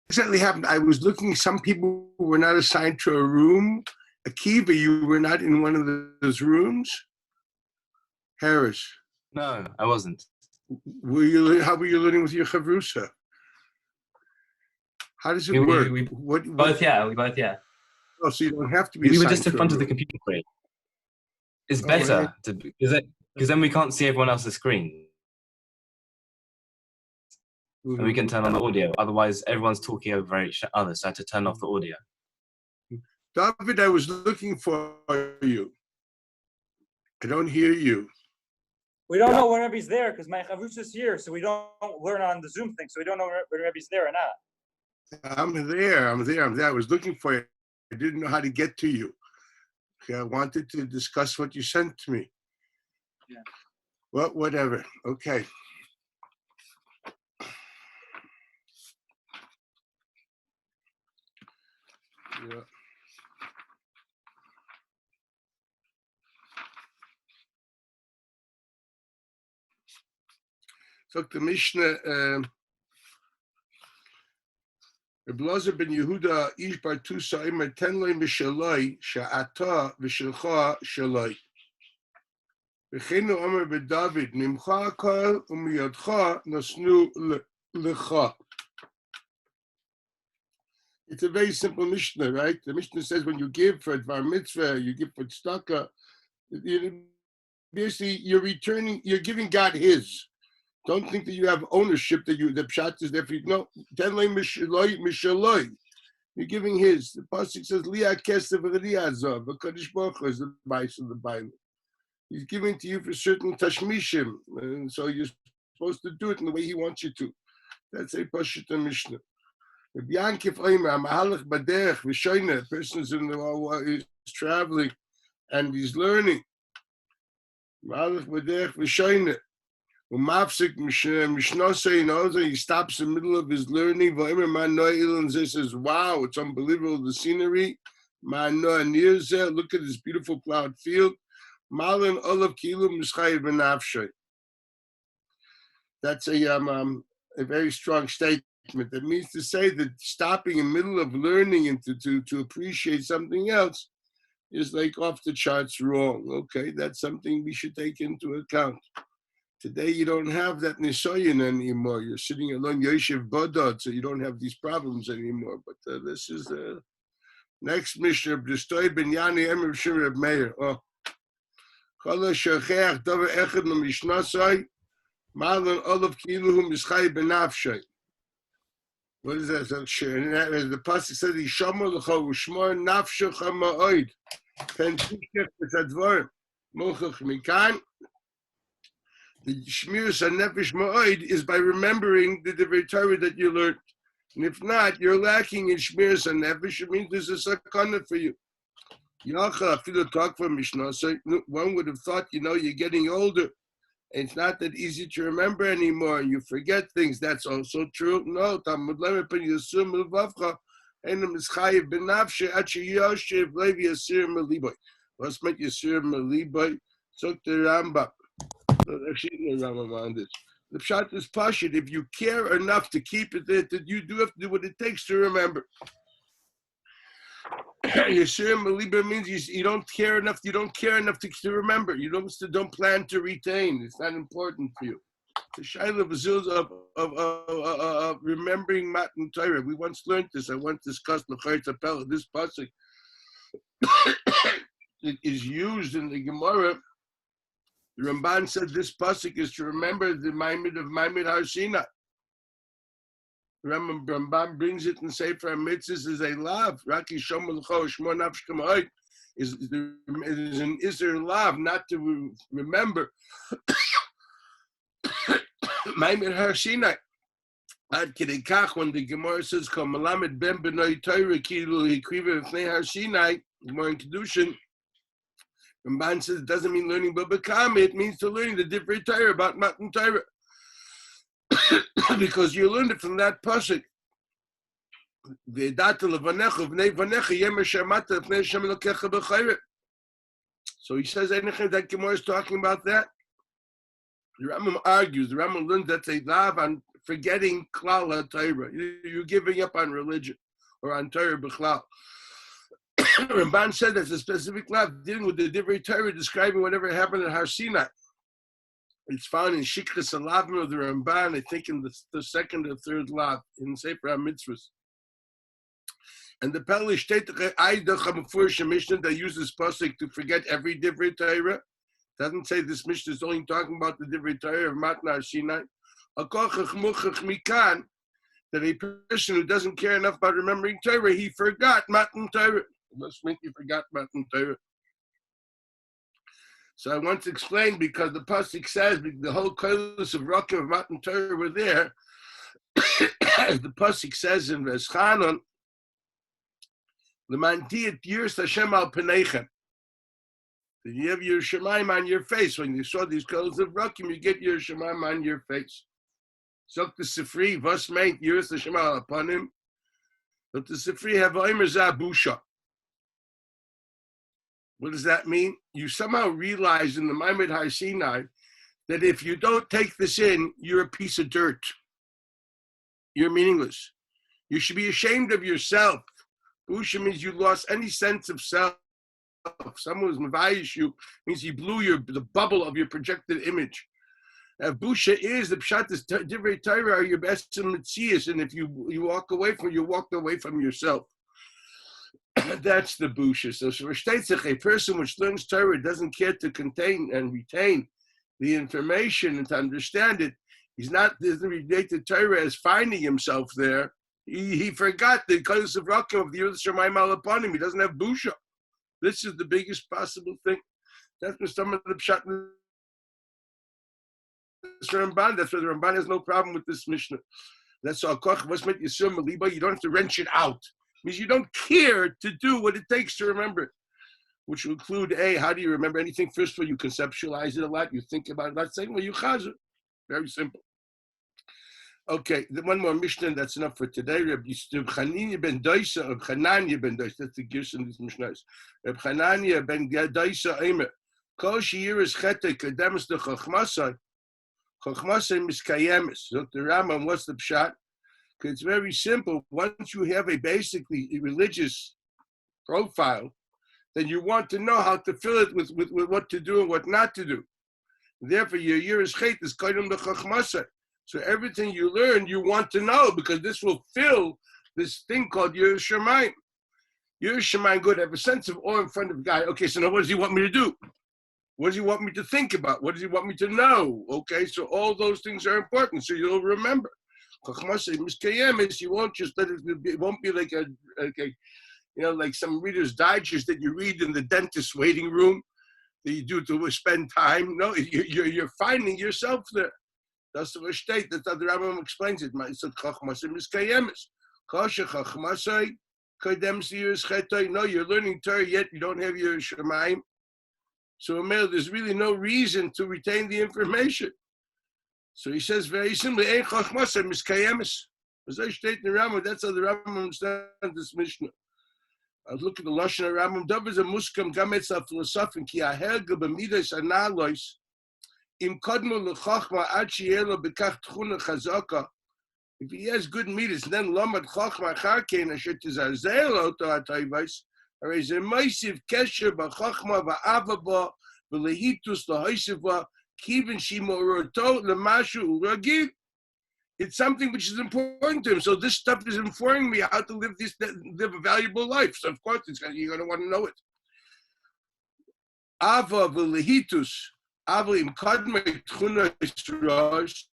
Exactly happened. I was looking, some people were not assigned to a room. Akiva, you were not in one of those rooms? Harris. No, I wasn't. How were you learning with your chavrusa? How does it work? We both, yeah. Oh, so you don't have to be We were assigned just in to a front of the room. computer screen. It's better because then we can't see everyone else's screen. And we can turn on the audio. Otherwise, everyone's talking over each other, so I had to turn off the audio. David, I was looking for you. I don't hear you. We don't know when Rebbe's there because my chavrusa is here, so we don't learn on the Zoom thing, so we don't know when Rebbe's there or not. I'm there. I was looking for you. I didn't know how to get to you. Okay, I wanted to discuss what you sent to me. Yeah. Well, whatever. Okay. Yeah. So the Mishnah, Rav Elazar ben Yehuda ish bar Tusa imer ten loy mishaloi she'ata v'shelcha shaloi. V'cheinu omer b'David nimcha hakol u'miyodcha nosnu lecha. It's a very simple Mishnah, right? The Mishnah says when you give for Dvar Mitzvah, you give for tzedakah, basically you're giving God His. Don't think that you have ownership, that the pshat is there for you. No, tenlei mishaloi. You're giving His. The pasuk says liya kesef v'liya zav. V'kadosh Baruch Hu is the bais of the Bible. He's giving to you for certain tashmishim, and so you're supposed to do it in the way He wants you to. That's a pashut Mishnah. If Yankif Oimer, Mahalach Baderech, Vishoyne, a person is traveling and he's learning. Mahalach Baderech, Vishoyne. Umafsik Mishnose, also he stops in the middle of his learning. Voimer Man Noil and says, wow, it's unbelievable, the scenery. Man Noah Nirze, look at this beautiful plowed field. Malin Olav Kilu Mischayev Benafshay. That's a very strong statement. That means to say that stopping in the middle of learning and to appreciate something else is like off the charts wrong. Okay, that's something we should take into account. Today you don't have that nisoyin anymore. You're sitting alone, Yoshev Bodod, so you don't have these problems anymore. But this is the next Mishnah. B'stoy ben Yani Emer Shir Reb Meir. Oh, Kol shecheach davar echad no mishnasai malan olav kiluhu mischay benafshay. What is that? As the pasuk says, "Yishamar l'cha u'shmor nafshecha ma'od." Pentishech v'tzadvar mochach mikan. The shmiras hanefesh ma'od is by remembering the Divrei Torah that you learned. And if not, you're lacking in shmiras hanefesh. It means there's a sakana for you. Yacha afilu talk from Mishnah. So one would have thought, you're getting older. It's not that easy to remember anymore. You forget things. That's also true. No, Talmud Lemon Yasur Melvavcha and the Mischayev Benafshe Achi Yoshev Levi Yasir Meliboy. Let's make Yasir Meliboy. So the Rambam. Actually, the Rambam on this. The pshat is pashut. If you care enough to keep it there, that you do have to do what it takes to remember. Yasir Meliba means you don't care enough. You don't care enough to remember. You don't plan to retain. It's not important for you. The Shaila of remembering Matan Torah. We once learned this. I once discussed this pasuk. It is used in the Gemara. The Ramban said this pasuk is to remember the Maimid of Maimid Har Sinai. Ramban brings it in Sefer HaMitzvahs as a lav. Raki Shomel Cho Shmo Nafshkem Hoy is an Isser lav, not to remember. Maimid Har Sinai. Ad Kidei Kach, when the Gemara says Kol Melamed Ben B'nai Torah Kilu Hikriva V'nei Har Sinai, Gemara in Kedushin, Ramban says it doesn't mean learning Babakam, it means to learn the different Torah about Matan Torah. Because you learned it from that pasuk. So he says anything that Gemara is talking about that. The Rambam argues. The Rambam learns that's a lav on forgetting klal Torah. You're giving up on religion or on Torah b'chlal. Ramban said that's a specific lav dealing with the different Torah, describing whatever happened at Har Sinai. It's found in Shikras Alavim of the Ramban, I think in the second or third lav in Sefer HaMitzvahs. And the Pelish Mishnah that uses pasuk to forget every different Torah doesn't say this Mishnah is only talking about the different Torah of Matan Har Sinai. That a person who doesn't care enough about remembering Torah, he forgot Matan Torah. It must mean he forgot Matan Torah. So I once explained, because the pasuk says the whole kolos of Rakim of Matan Torah were there. As the pasuk says in Veschanon, "L'mantiyat yiras Hashem al penechem." You have your Shemaim on your face. When you saw these kolos of Rakim, you get your Shemaim on your face. So the Sifri, was meint yiras Hashem al upon him. But the Sifri have oimer zabusha. What does that mean? You somehow realize in the Maimid Har Sinai that if you don't take this in, you're a piece of dirt. You're meaningless. You should be ashamed of yourself. Busha means you lost any sense of self. Someone who's mavayish you means you blew the bubble of your projected image. Busha is the pshat is divrei Torah are your best mitzias, and if you walk away from, you walked away from yourself. That's the busha. So a person which learns Torah doesn't care to contain and retain the information and to understand it. Doesn't relate to Torah as finding himself there. He forgot the kolos of Rakim of the Yerusha Shemaim al upon him. He doesn't have busha. This is the biggest possible thing. That's what some of the pshat. Ramban. That's why the Ramban has no problem with this Mishnah. That's all. You don't have to wrench it out. It means you don't care to do what it takes to remember it, which will include how do you remember anything? First of all, you conceptualize it a lot. You think about it. Not saying, well, you chazir. Very simple. Okay, one more Mishnah, and that's enough for today. Reb Chananya ben Doisa, Reb Chananya ben Doisa, that's the Gerson in these Mishnahs. Reb Chananya ben Doisa Eimer, Kol sheyiras chetei kademus de chachmasai, chachmasai miskayemis. So the Rambam, what's the pshat? Because it's very simple. Once you have a basically religious profile, then you want to know how to fill it with what to do and what not to do. Therefore, your yiras chet is kaidum de chachmasai. So everything you learn, you want to know, because this will fill this thing called Yiras Shamayim. Yiras Shamayim, good, have a sense of awe in front of God. Okay, so now what does he want me to do? What does he want me to think about? What does he want me to know? Okay, so all those things are important, so you'll remember. You won't just let it won't be like like some Reader's Digest that you read in the dentist's waiting room that you do to spend time. No, you're finding yourself there. That's the state. That's how the Rambam explains it. So chachmasay miskayemis. Kasha chachmasay kadems yiras chetay. No, you're learning Torah yet you don't have your Shemaim. So there's really no reason to retain the information. So he says very simply, ein chachmasay miskayemis. As I state in the Rambam, that's how the Rambam understands this Mishnah. I look at the Lashon Rambam. Dav is a muskam gametz al philosophin ki aherga b'midas analois. If he has good midas, then lomad chachma charkein asher tizarzel oto atayvais. Arei ze meisiv kesher b'chachma v'avaba v'lehitus l'hoisivah Kivin shimoroto lemashu ragil. It's something which is important to him. So this stuff is informing me how to live a valuable life. So of course you're going to want to know it. Ava v'lehitus, ava im kadmei tchuna yisrosh.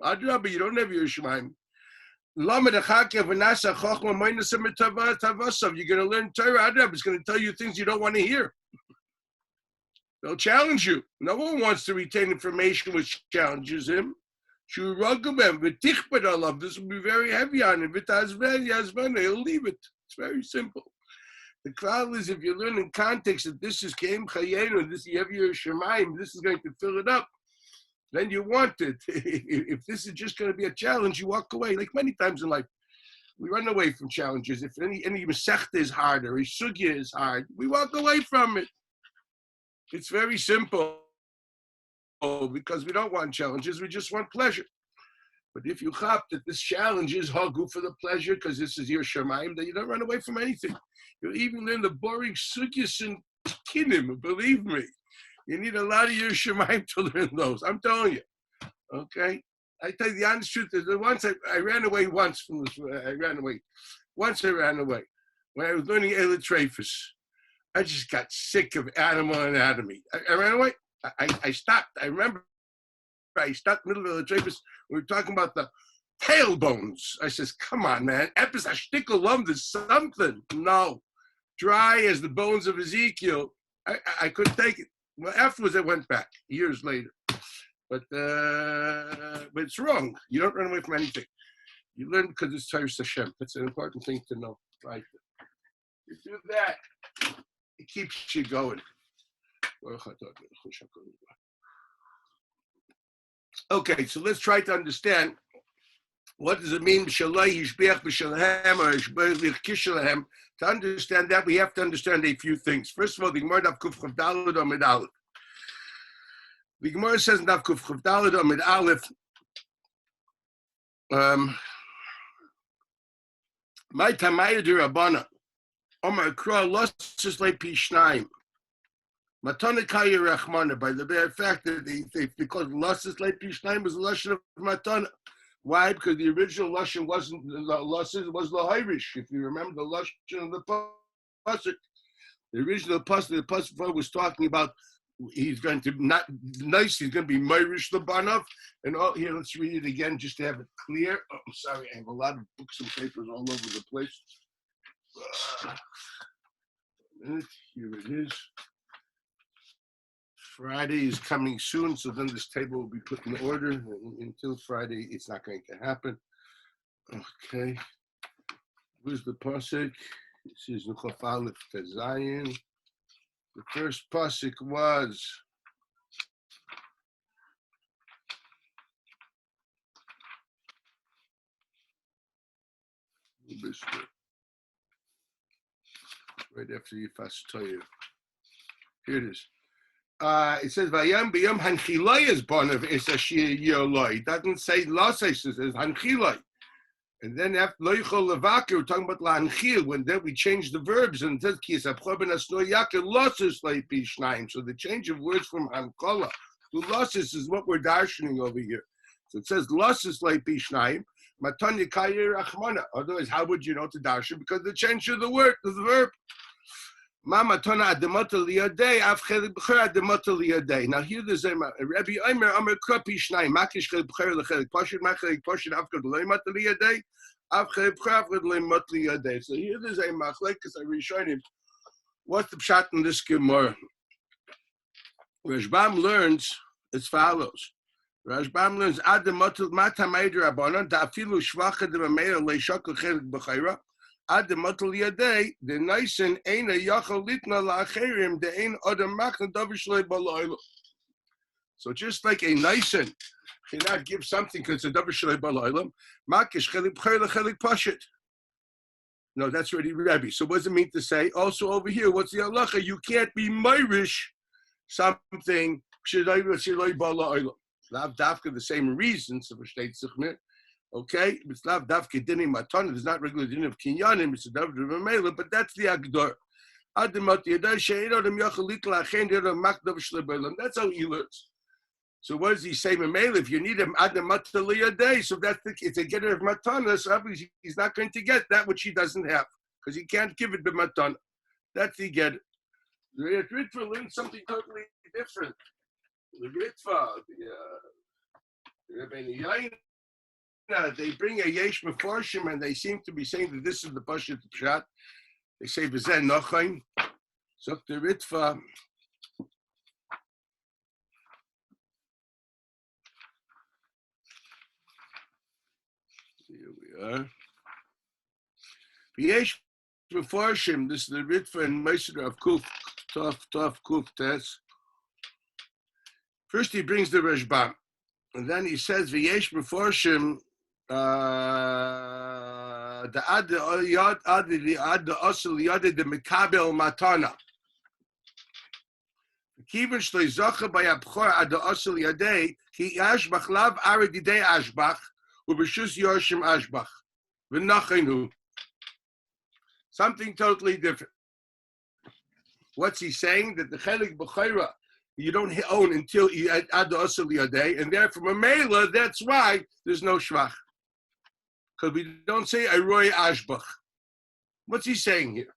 Adrabah, you don't have your shemaim. Lamed achake v'nasa chochma moinasa mitavasav. You're going to learn Torah. Adrabah is going to tell you things you don't want to hear. They'll challenge you. No one wants to retain information which challenges him. This will be very heavy on him. He'll leave it. It's very simple. The cloud is, if you learn in context that this is Keim Chayenu, this you have your Shemaim, this is going to fill it up, then you want it. If this is just going to be a challenge, you walk away. Like many times in life, we run away from challenges. If any Masechta is hard or a Sugya is hard, we walk away from it. It's very simple. Because we don't want challenges, we just want pleasure. But if you chop that this challenge is hagu for the pleasure, because this is your shemaim, then you don't run away from anything. You'll even learn the boring sugyas and kinim, believe me. You need a lot of your shemaim to learn those. I'm telling you. Okay? I tell you the honest truth is that once I ran away once from this, Once I ran away. When I was learning Elitraphus, I just got sick of animal anatomy. I ran away. I stopped. I remember I stopped in the middle of the Travis. We were talking about the tailbones. I says, come on, man. Epis hashtikkel lum, there's something. No. Dry as the bones of Ezekiel. I couldn't take it. Well, afterwards I went back, years later. But it's wrong. You don't run away from anything. You learn because it's Torah Hashem. That's an important thing to know. Right? You do that, it keeps you going. Okay, so let's try to understand what does it mean to understand that, we have to understand a few things. First of all, the Gemara Daf Kuf Chav Daled Amud Aleph. The Gemara says Daf Kuf Chav Daled Amud Aleph. My Tamayah D'Rabbana Omar Kra Losses Le Pi Shnayim. Matana Kaya Rachmana, by the very fact that because Losses Le Pi Shnayim was the Lashon of Matana. Why? Because the original Lashon wasn't Losses, it was Lahirish. If you remember the Lashon of the Pasuk, the original Pasuk, the Pasuk was talking about he's going to not nice, he's going to be Meirish Labanov. And all here, let's read it again just to have it clear. Oh, I'm sorry, I have a lot of books and papers all over the place. Here it is. Friday is coming soon, so then this table will be put in order. Until Friday, it's not going to happen. Okay. Where's the pasuk? This is Nuchaf Aleph Tezayin. The first pasuk was right after Yifas Toyer. Here it is. It says Vayam B'Yom Hanchilai is born of Esashir Yoloi. It doesn't say Losai, it says Hanchilai. And then after Loichol Levakir, we're talking about Lanchil, when then we change the verbs and it says Ki Yisabcho Ben Asno Yakir Losses Leipi Shnaim. So the change of words from Hankola to Losses is what we're darshaning over here. So it says Losses Leipi Shnaim, Matanya Kaya Rachmana. Otherwise, how would you know to darshan? Because the change of the word, the verb. Now here there's a Rabbi Omer Amar Krapi Shnai Makish Chelik B'cher Lechelik Pashut Machelik Pashut Afkad Leimat Liyadei Afchelik B'cher Leimat Liyadei. So here there's a Machlekes I reshowed him. What's the pshat in this Gemara? Rashbam learns as follows. Rashbam learns Ad Matul Matamayid Rabbanon Da'afilu Shvacha D'Mameir Leishakol Chelik B'chera. Ad the matul yaday the nisen ain a yachal litna la'acherim the ain adam machna davishlei balayla. So just like a nisen cannot give something because it's a davishlei balayla, makish chelik b'cher lechelik pashit. No, that's already Rebbe. So what does it mean to say? Also over here, what's the halacha? You can't be meirish something shelei balayla. Lav dafka the same reasons of a state sichmir. Okay, it's not davke dinim matan. It's not regular din of kinyanim. It's a dav of but that's the agdor. That's how he learns. So what does he say? If you need him adam matali a day, so that's it's a getter of matana. So obviously he's not going to get that which he doesn't have because he can't give it the matana. That's the getter. The Ritva learned something totally different. The Ritva, the Rebbeinu Yaina, they bring a yesh meforshim and they seem to be saying that this is the pashat pshat. They say v'zeh Nוחlin. So the Ritva. Here we are. V'yesh meforshim. This is the Ritva and Meister of Kuf. Tough Kuf Tes. First he brings the Rashbam, and then he says v'yesh meforshim the ad the asel yad the mekabel matana. Kiven shlei zacha by abchor ad the asel yadei ki ashbach lav aredidei ashbach u'b'shus yoshim ashbach v'nachenu. Something totally different. What's he saying? That the chelik b'chayra you don't own until you add the asel yadei, and therefore Mamela, that's why there's no shvach. Because we don't say aroy ashbach. What's he saying here?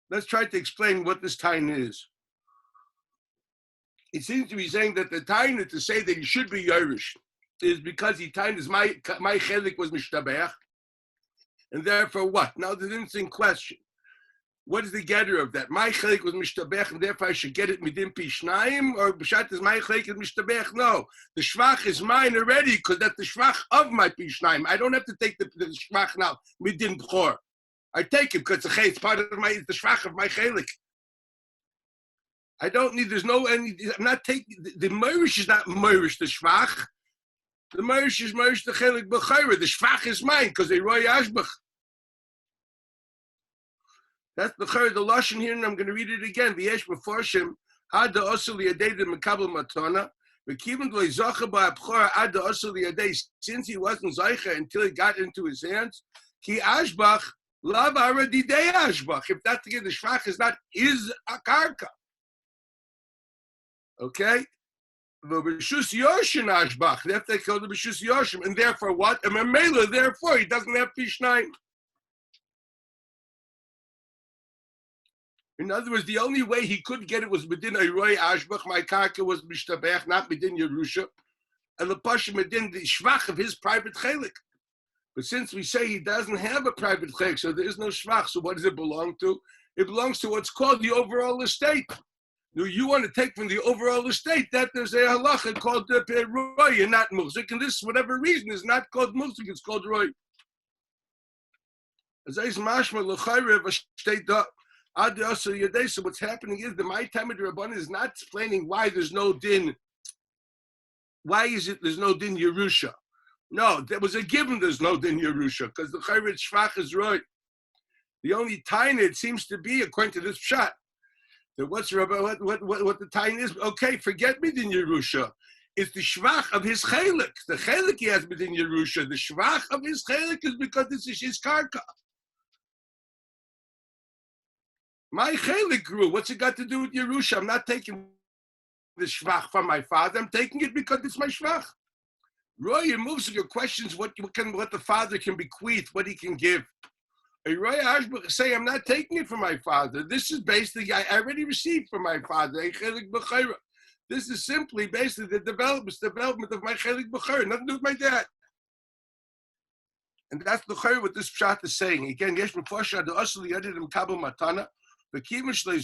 Let's try to explain what this tain is. It seems to be saying that the tain to say that he should be Yerush is because he tain is my chelik was mishtabech, and therefore what? Now there's an interesting question. What is the getter of that? My chelik was mishtabech, and therefore I should get it midin pishnayim, or b'shat is my chelik is mishtabech? No, the shvach is mine already because that's the shvach of my pishnayim. I don't have to take the shvach now midin b'chor. I take it because it's part of the shvach of my chelik. I don't need. There's no any. I'm not taking the morish is not morish the shvach. The morish is morish the chelik b'chayra. The shvach is mine because they roy ashbach. That's the lashon here, and I'm going to read it again. V'yesh meforshim ad the asel yadei the mekabel matana v'kiven lo zacha ba'abchor ad the asel yadei, since he wasn't zaycha until he got into his hands. Ki ashbach lav aradidei ashbach. If that's the shvach is not his akarka. Okay, the b'shus yoshim ashbach. That's they call the b'shus yoshim, and therefore what? A memela. Therefore he doesn't have pishnayim. In other words, the only way he could get it was within a roy ashbach. My karka was mishtabech, not within Yerusha, and the pasha within the shvach of his private chelik. But since we say he doesn't have a private chelik, so there is no shvach. So what does it belong to? It belongs to what's called the overall estate. Now you want to take from the overall estate that there's a halacha called the roy and not muzik, and this, for whatever reason, is not called muzik. It's called roy. As I mashma l'chayre v'shtei. So what's happening is the my time of the Rabbanan is not explaining why there's no din. Why is it there's no din Yerusha? No, there was a given there's no din Yerusha because the Chayret Shvach is right. The only time it seems to be, according to this pshat, that what the time is. Okay, forget me din Yerusha. It's the Shvach of his chelik. The chelik he has within Yerusha. The Shvach of his chelik is because this is his karka. My chelik grew. What's it got to do with Yerusha? I'm not taking the shvach from my father. I'm taking it because it's my shvach. Roy moves to your questions. What the father can bequeath, what he can give. A Roy Ashbach say, I'm not taking it from my father. This is basically I already received from my father. A chelik b'chayra. This is simply basically the development of my chelik b'chayra. Nothing to do with my dad. And that's the chayra what this pshat is saying. Again, yesh b'fosha the asli yadim kabel matana. And then he says,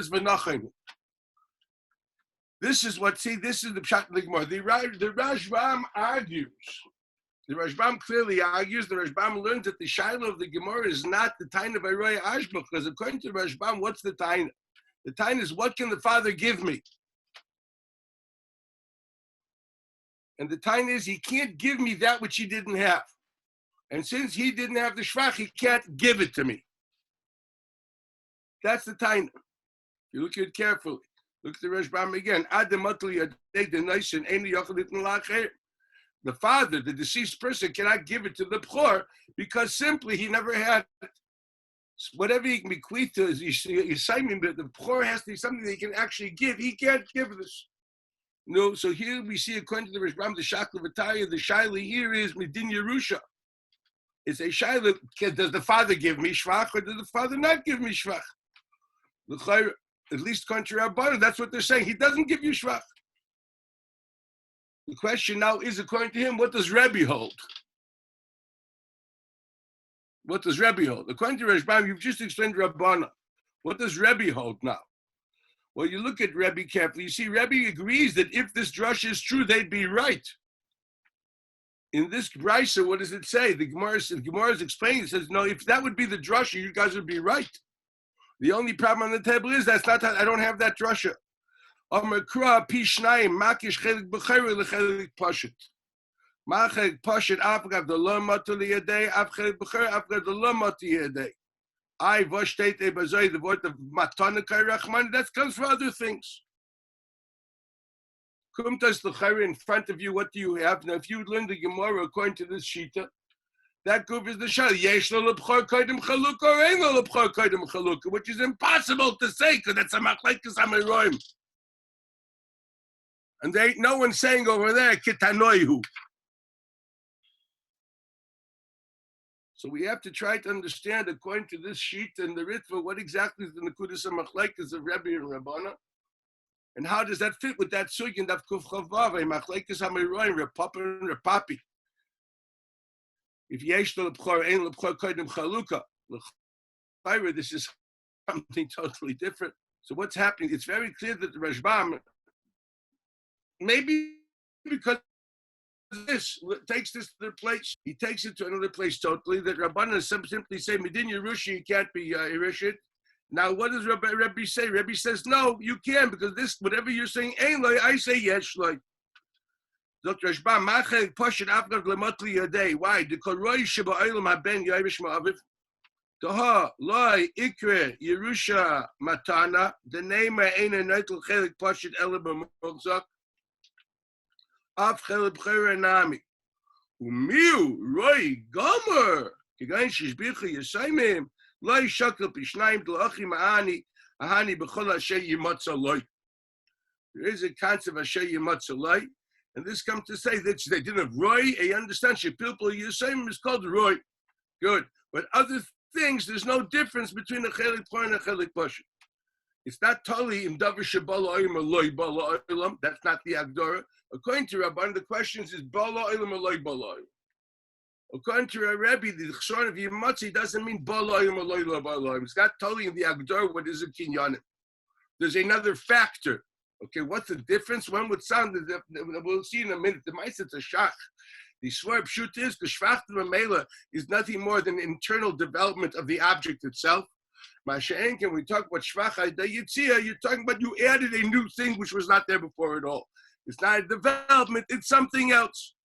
V'nachenu. This is what, this is the pshat of the Gemara. The Rashbam argues. The Rashbam clearly argues. The Rashbam learns that the shiloh of the Gemara is not the tain of Aroya Ashbach, because according to the Rashbam, what's the tain? The tain is, what can the father give me? And the tain is, he can't give me that which he didn't have. And since he didn't have the shvach, he can't give it to me. That's the tain. You look at it carefully. Look at the Rashbam again. The father, the deceased person, cannot give it to the b'chor because simply he never had it. Whatever he can bequeath to is you say me, but the poor has to be something that he can actually give. He can't give this. No, so here we see according to the Rishbam, the Shakla V'Taya, the Shaila here is Medin Yerusha. It's a Shaila, does the father give me Shvach or does the father not give me Shvach? At least according to Rabbanan, that's what they're saying. He doesn't give you Shvach. The question now is, according to him, what does Rebbe hold? What does Rebbe hold? According to Rishbam, you've just explained Rabbanan. What does Rebbe hold now? Well, you look at Rebbe carefully. You see, Rebbe agrees that if this drush is true, they'd be right. In this brisa, what does it say? The Gemara is explaining. It says, no, if that would be the drasha, you guys would be right. The only problem on the table is that's not. I don't have that drasha. Amar kra pi shnayim makish chelik b'chayre lechelik pashut. Ma'chelik pashut afgav the lo matu liyadei afchelik b'chayre afgav the lo matu liyadei. I v'shteit ebazoi the word of matana kayrachman. That comes for other things. Kumtas l'chayre in front of you. What do you have now? If you learn the Gemara according to this shita, that group is the shal. Yesh lo l'bchor koydem chalukah or ein lo l'bchor koydem chalukah, which is impossible to say because that's a machlekes amiroim. And there ain't no one saying over there kitanoihu. So we have to try to understand, according to this sheet and the Ritva, what exactly is the Nekudas HaMachlekes of Rebbe and Rabbana, and how does that fit with that sugya of Kuf Chavav, Machlekes HaMeiroim, Repapa and Repapi? If Yesh L'Bchor Ein L'Bchor Koydem Chaluka, L'Chayra, this is something totally different. So what's happening? It's very clear that the Rashbam, maybe because this takes this to the place, he takes it to another place totally, that Rabbanan simply say, Medin Yerushi, you can't be Yerushet. Now, what does Rebbe say? Rebbe says, no, you can, because this, whatever you're saying, ain't like, I say yes, like. Dr. Rashbam, Machek Pashat Afgav Lemotli Yadei. Why? The Koroi Sheba Olam Haben Yairish Ma'aviv. Daha, Loi, Ikre, Yerusha, Matana, the name Aina Neitel Chelik Pashat Eleba Mokzak. Af Cheleb Nami. Umiu, Roy, Gomer, Kigain Shishbicha Yesaimim, Loi Shakal Pishnaim, Dlachi Ma'ani, Ahani Bechol Asher Yimatza Loi. There is a concept of Asher Yimatza Loi, and this comes to say that they didn't have Roy. I understand Shepilpul Yesaimim is called Roy. Good. But other things, there's no difference between a Chelik Por and a Chelik Pashat. It's not totally in Davar Shabala Olam or Loi Bala Olam. That's not the Agdora. According to Rabban, the question is Bala Olam or Loi Bala Olam. According to Rebbe, the Chshon of Yimatzi doesn't mean Bala Olam or Loi Bala Olam. It's not totally in the Agdora what is a Kinyanim. There's another factor. Okay, what's the difference? One would sound, we'll see in a minute, the mice it's a shach. The Swarb Shut is, the Shvach Mela is nothing more than internal development of the object itself. Masha'enken, we talk about Shvach Yitzia, you're talking about you added a new thing which was not there before at all. It's not a development, it's something else.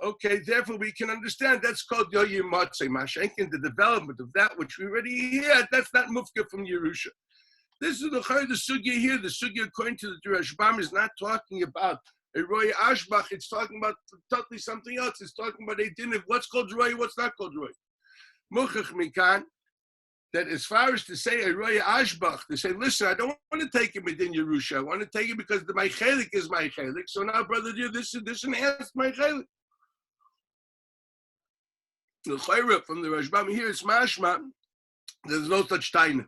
Okay, therefore we can understand that's called Yoyim Matzeh. Masha'enken, the development of that which we already had, that's not Mufka from Yerusha. This is the sugya here. The sugya, according to the Rashbam, is not talking about a Roy Ashbach. It's talking about totally something else. It's talking about a din of what's called Roy, what's not called Roy. Muchach Mikan, that as far as to say a Roy Ashbach, to say, listen, I don't want to take him within Yerusha. I want to take it because my chelik is my chelik. So now, brother, this enhanced my chelik. The Chayra from the Rashbam here is mashma. There's no such taina.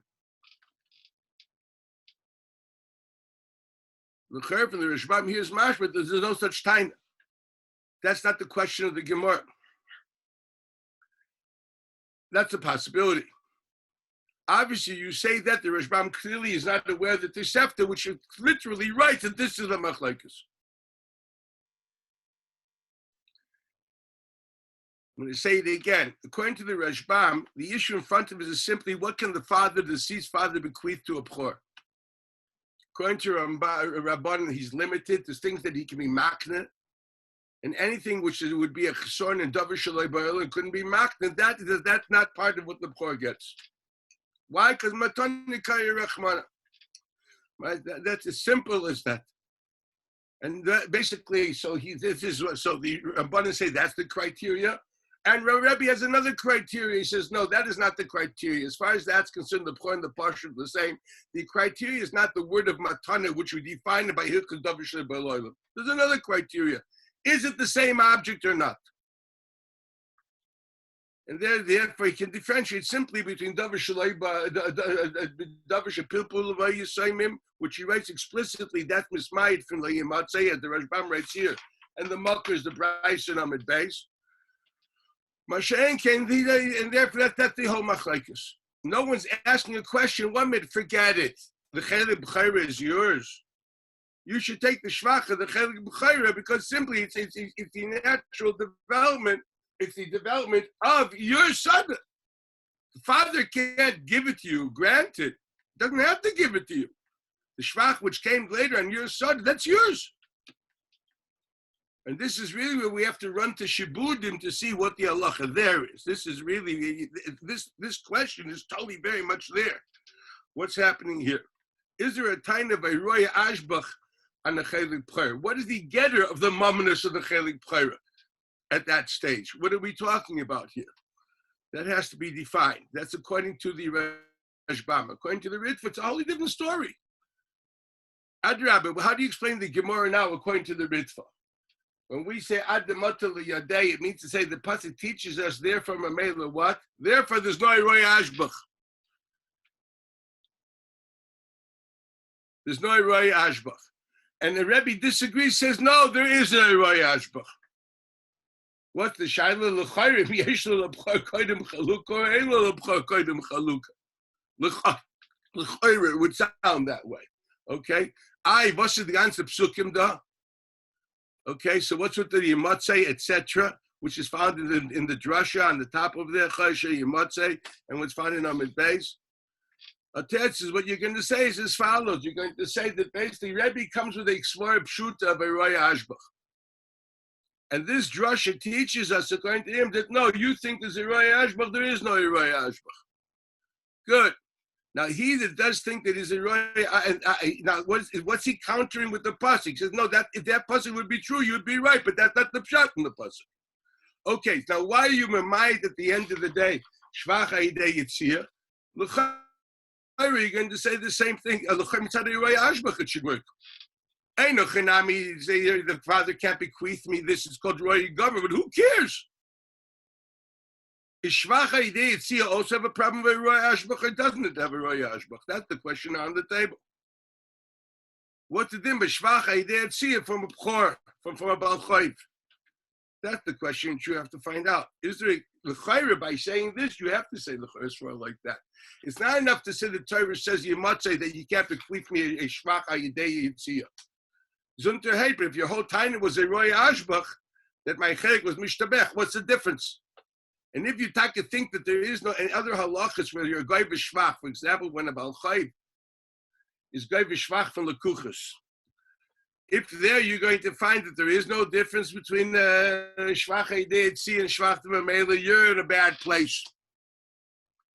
The Chayr from the Rashbam here is mashma, but there's no such taina. That's not the question of the Gemara. That's a possibility. Obviously, you say that the Rashbam clearly is not aware that the Sefta, which literally writes that this is a machlekes. I'm going to say it again. According to the Rashbam, the issue in front of us is simply what can the deceased father bequeath to a bchor? According to Rabban, he's limited to things that he can be makna, and anything which would be a cheson and davar shaloi ba'olam couldn't be makna. That's not part of what the bchor gets. Why? Because matan nikaya rachmana. Right? That's as simple as that. And that basically, so the Rabbanan say that's the criteria, And Rebbe has another criteria. He says, no, that is not the criteria. As far as that's concerned, the point of the Pasha is the same. The criteria is not the word of matana, which we define it by Hilchos Davar Shalei B'Elolim. There's another criteria. Is it the same object or not? And therefore, he can differentiate simply between Davar Shalei Shepilpul V'Yisaimim, which he writes explicitly, that's mismayed from the Yematzei, as the Rashbam writes here. And the Makar is the Bryce and Amid base. Mashain came, and therefore that's the whole machlekes. No one's asking a question. 1 minute, forget it. The chelik b'chayra is yours. You should take the shvach of the chelik b'chayra because simply it's the natural development. It's the development of your son. The father can't give it to you. Granted, doesn't have to give it to you. The shvach which came later on your son, that's yours. And this is really where we have to run to Shibudim to see what the halacha there is. This is really, this question is totally very much there. What's happening here? Is there a time of a roya ashbach on the chelik b'chayra? What is the getter of the mamonus of the chelik b'chayra at that stage? What are we talking about here? That has to be defined. That's according to the Rashbam. According to the Ritva, it's a wholly different story. Adrabah, how do you explain the Gemara now according to the Ritva? When we say ad demata liyadei, it means to say the pasuk teaches us therefore mamela what? Therefore there's no roy ashbach. There's no roy ashbach. And the Rebbe disagrees, says no, there is a roy ashbach. What's the shaila l'chayrim? Yesh l'bchar koydem chaluk or elo l'bchar koydem chaluk. L'chayrim would sound that way. Okay? What's the answer psukim da? Okay, so what's with the Yematzei, etc., which is found in the drasha on the top of there, Chayshah Yematzei, and what's found in Amid Beis? Atetz is what you're going to say is as follows. You're going to say that basically Rebbe comes with a Ksvar Pshuta of a Roya Ashbach. And this drasha teaches us, according to him, that no, you think there's a Roya Ashbach, there is no Roya Ashbach. Good. Now, he that does think that he's a roy, now what's he countering with the pasuk? He says, no, if that pasuk would be true, you'd be right, but that's not the pshat in the pasuk. Okay, now why are you memayed at the end of the day? Shvach ha'idei yitzia. L'chayr, you're going to say the same thing. L'chayr mitzad roy ashbach it should work. Ein ochinami, the father can't bequeath me. This is called roy government. Who cares? Is Shvach HaIdei Yitzia also have a problem with Roy Ashbach or doesn't it have a Roy Ashbach? That's the question on the table. What's the din by Shvach HaIdei Yitzia from a Bchor, from a Baal Chayv? That's the question you have to find out. Is there a L'chayra by saying this? You have to say L'chayra like that. It's not enough to say the Torah says you must say that you can't bequeath me a Shvach HaIdei Yitzia. Zunter Heper, if your whole time was a Roy Ashbach, that my chayk was Mishtabech, what's the difference? And if you think that there is no any other halachas where you're a goy v'shvach, for example, when a Baal Chayv is goy v'shvach from lekuchas, if there you're going to find that there is no difference between shvach ha'idei etzi and shvach t'mamela, you're in a bad place.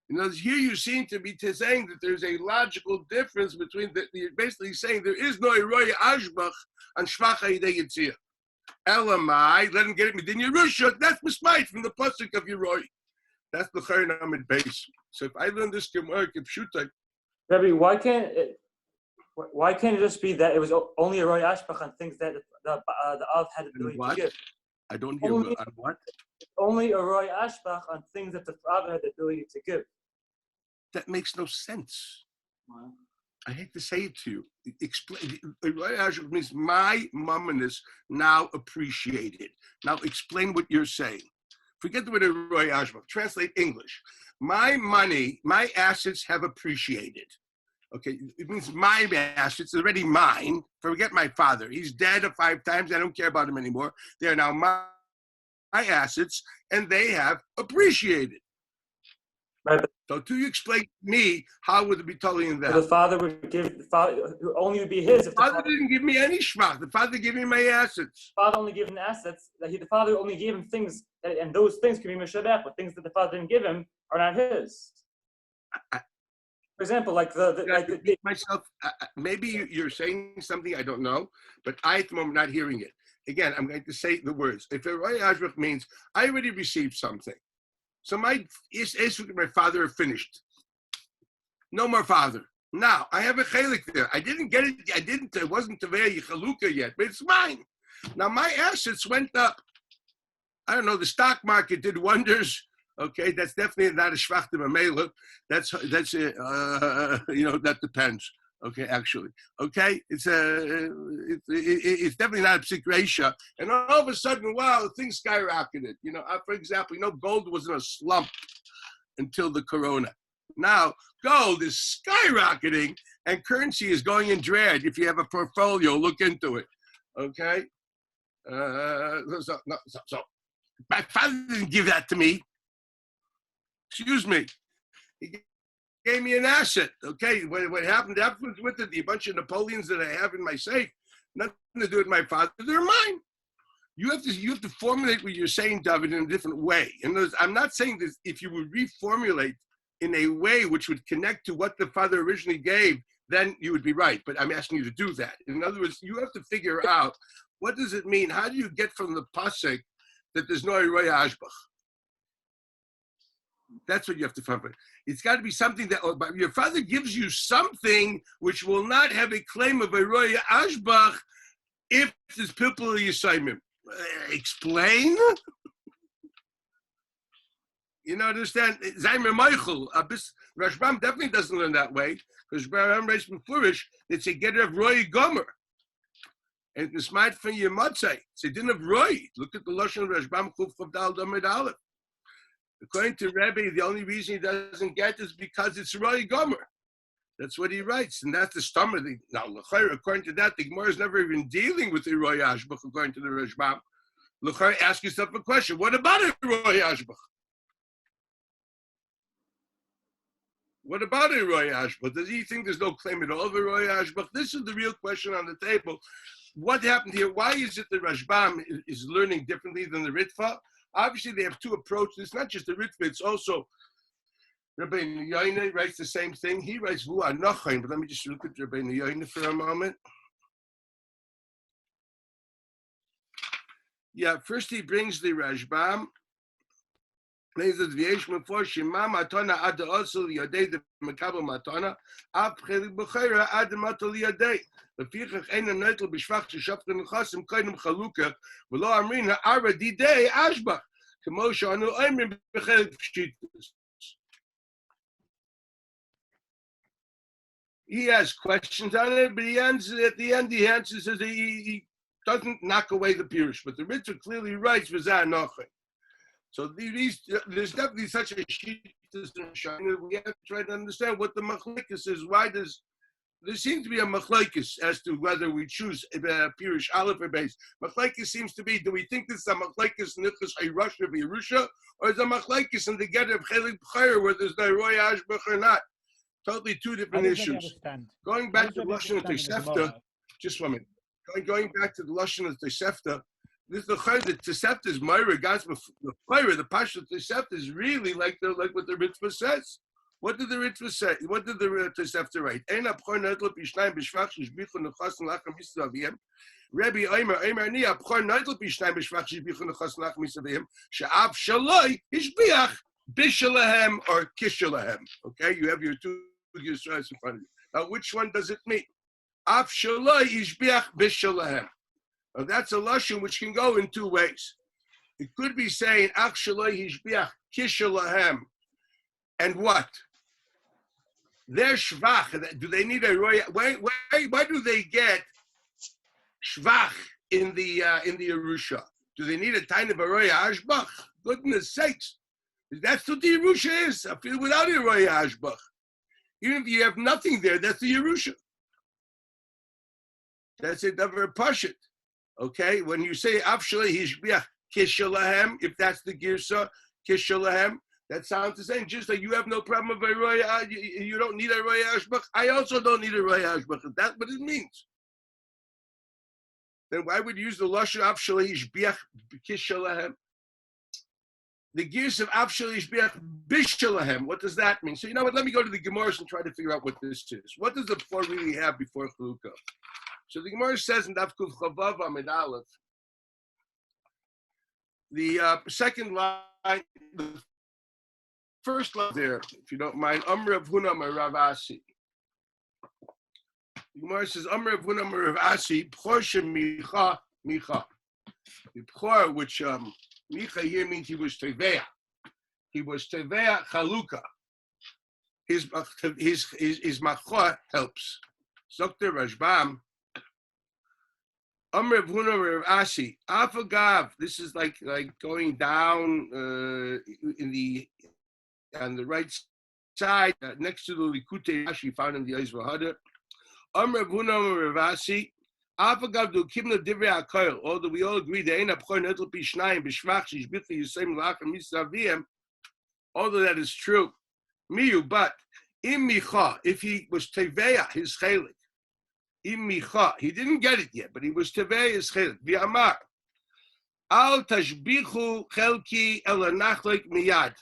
You know, here you seem to be saying that there's a logical difference between you're basically saying there is no roya ashbach on shvach ha'idei etzi. Elamai, let him get it. Medin Yerusha, that's mismite from the pasuk of Yeroi. That's the Chayin Amid base. So if I learn this Gemara, Kipshuta. Rabbi, why can't it just be that it was only a Roy Ashbach on things that the Av had the ability to give? I don't hear only, on what? Only a Roy Ashbach on things that the Av had the ability to give. That makes no sense. Wow. I hate to say it to you. Explain. Means my mum is now appreciated. Now explain what you're saying. Forget the word Roy Ashbach. Translate English. My money, my assets have appreciated. Okay, it means my assets are already mine. Forget my father. He's dead 5 times. I don't care about him anymore. They are now my assets, and they have appreciated. Right. So to you explain to me, how would it be totally in that? The father would give, the father only would be his. If the father didn't give me any shvach. The father gave me my assets. The father only gave him assets. The father only gave him things, and those things could be mishabech, but things that the father didn't give him are not his. For example, myself. Maybe you're saying something I don't know, but I'm not hearing it. again, I'm going to say the words. If a roy hashbach means I already received something, so my father are finished. No more father. Now I have a chelik there. I didn't get it. It wasn't Tavei Yichaluka yet, but it's mine. Now my assets went up. I don't know. The stock market did wonders. Okay, that's definitely not a shvachtim amela. That's that depends. Okay, actually, okay, it's definitely not a psik reisha. And all of a sudden, wow, things skyrocketed. For example, gold was in a slump until the corona. Now gold is skyrocketing, and currency is going in dread. If you have a portfolio, look into it. Okay, so my father didn't give that to me. Excuse me. He gave me an asset. Okay, what happened afterwards with it? The bunch of Napoleons that I have in my safe, nothing to do with my father. They're mine. You have to formulate what you're saying, David, in a different way. And I'm not saying this. If you would reformulate in a way which would connect to what the father originally gave, then you would be right. But I'm asking you to do that. In other words, you have to figure out what does it mean. How do you get from the pasuk that there's no roy hashbach? That's what you have to find. It's got to be something that your father gives you something which will not have a claim of a roy hashbach if there's people yisaimim. Explain. Understand? Zaymer Michael. Rashbam definitely doesn't learn that way because Rashbam writes in flourish. It's a getter of roy gomer, and it's smart from your matzai. It's a din of roy. Look at the lashon of Rashbam Chuf Chav Dal Damed Aleph. According to Rebbe, the only reason he doesn't get is because it's roy gomer. That's what he writes, and that's the stomach. Now, according to that, the Gemara is never even dealing with the roy hashbach. According to the Rashbam, ask yourself a question: what about a roy hashbach? What about a roy hashbach? Does he think there's no claim at all of a roy hashbach? This is the real question on the table. What happened here? Why is it the Rashbam is learning differently than the Ritva? Obviously, they have two approaches. It's not just the Ritva; it's also Rabbi Yoine writes the same thing. He writes Vuah Nochlin, but let me just look at Rabbi Yoine for a moment. Yeah, first he brings the Rashbam. He says V'yesh mefor shema matana ad also liyadei the mekabel matana av chelik b'chayra ad matal liyadei. Lefichach ein ha'neitel b'shvach sheshaften nechasim koinem chaluka v'lo amrin ha'ara didei ashbach k'mo she'anu oimrim b'chelik pshitus. He has questions on it, but he answers at the end. He answers says he doesn't knock away the pirush, but the Ritva clearly writes v'zah nochei. So there's definitely such a sheet in Shana. We have to try to understand what the machlekes is. Why does there seems to be a machlekes as to whether we choose pirush aleph or base? Machlekes seems to be: do we think this is a machlekes nichas hayrush of Yerusha, or is a machlekes in the get of chelik b'chayr where there's no roy hashbach or not? Totally two different issues. Going back to the lashon of Tosefta, just one minute. Going back to the lashon of Tosefta. This the Tosefta is Myra, God's the fire. The Pasha Tosefta is really like what the Ritva says. What did the Ritva say? What did the Tosefta write? Ein abchor neidl b'shnayim b'shvach shishbichu nechasen lachem misavim. Rabbi Omer ni abchor neidl b'shnayim b'shvach shishbichu nechasen lachem misavim. She'av shaloi ishbiach b'shalahem or kishalahem. Okay, you have your two Yisraels in front of you. Now, which one does it mean? Av shaloi ishbiach b'shalahem. Now, that's a lashon which can go in two ways. It could be saying ach shaloi hishbiach kishalahem, and what? They're shvach. Do they need a roya? Why do they get shvach in the Yerusha? Do they need a tiny of a roya hashbach? Goodness sakes, that's what the Yerusha is. I feel without a roya hashbach, even if you have nothing there, that's the Yerusha. That's it. Never pashit. Okay, when you say Avshalei Hishbiach Kishalahem, if that's the Girsa, Kishalahem, that sounds the same. Just like you have no problem with a Roya, you don't need a Roya Ashbach. I also don't need a Roya Ashbach. That's what it means. Then why would you use the Lashon Avshalei Hishbiach Kishalahem? The Girsa of Avshalei Hishbiach Bishalahem. What does that mean? So you know what? Let me go to the Gemaras and try to figure out what this is. What does the four really have before Chalukah? So the Gemara says in Daf Kuf Chavav Amid Aleph, The second line, the first line there, if you don't mind, Amr of Huna Rav Asi. The Gemara says, Amr of Huna Rav Asi, Pchor Micha Micha. The Pchor, which Micha here means he was Teveah. He was Teveah Chaluka. His Machor helps. Dr. Rashbam. Amr of Huna Rav Asi. Afagav. This is like going down on the right side, next to the Likutei Rashi found in the Eis V'Hadar. Amr of Huna Rav Asi. Afagav do kimna divrei hakoil. Although we all agree that ain't a pchor netel pi shnayim b'shvach shishbichli yisayim la'achem misaviyim. Although that is true, miyu, but im micha, if he was teveya his chelik, im micha, he didn't get it yet, but he was teveya his chelik. V'amar al tashbichu chelki el nachlik miyad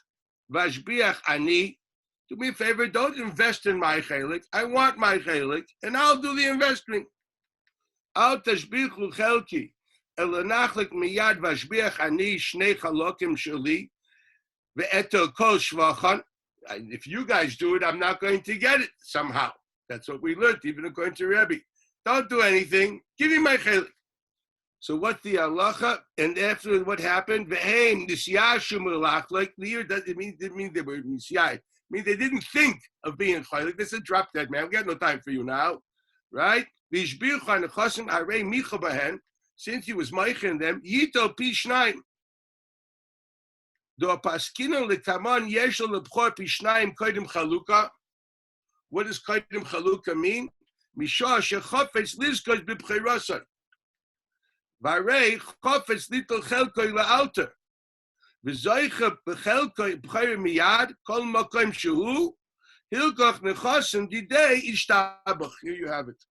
v'ashbiach ani. Do me a favor, don't invest in my chelik. I want my chelik, and I'll do the investing. Al tashbichu chelki el nachlik miyad v'ashbiach ani shnei chalokim sheli. If you guys do it, I'm not going to get it somehow. That's what we learned, even according to Rebbe. Don't do anything. Give me my chelik. So what's the halacha? And after what happened, v'heim nisyashu melachlik. The year doesn't mean they were nisyai. It means they didn't think of being chelik. They said, drop that, man. We got no time for you now, right? Since he was meichen them, yito pi shnayim. What does kodim chaluka mean? Misha shechofetz lizkos b'bcheirosai. Varei chofetz little chelkoi la'alter. V'zoicha b'chelkoi b'cheir miyad kol makom shehu hilkoch nechosim didei ishtabach. Here you have it.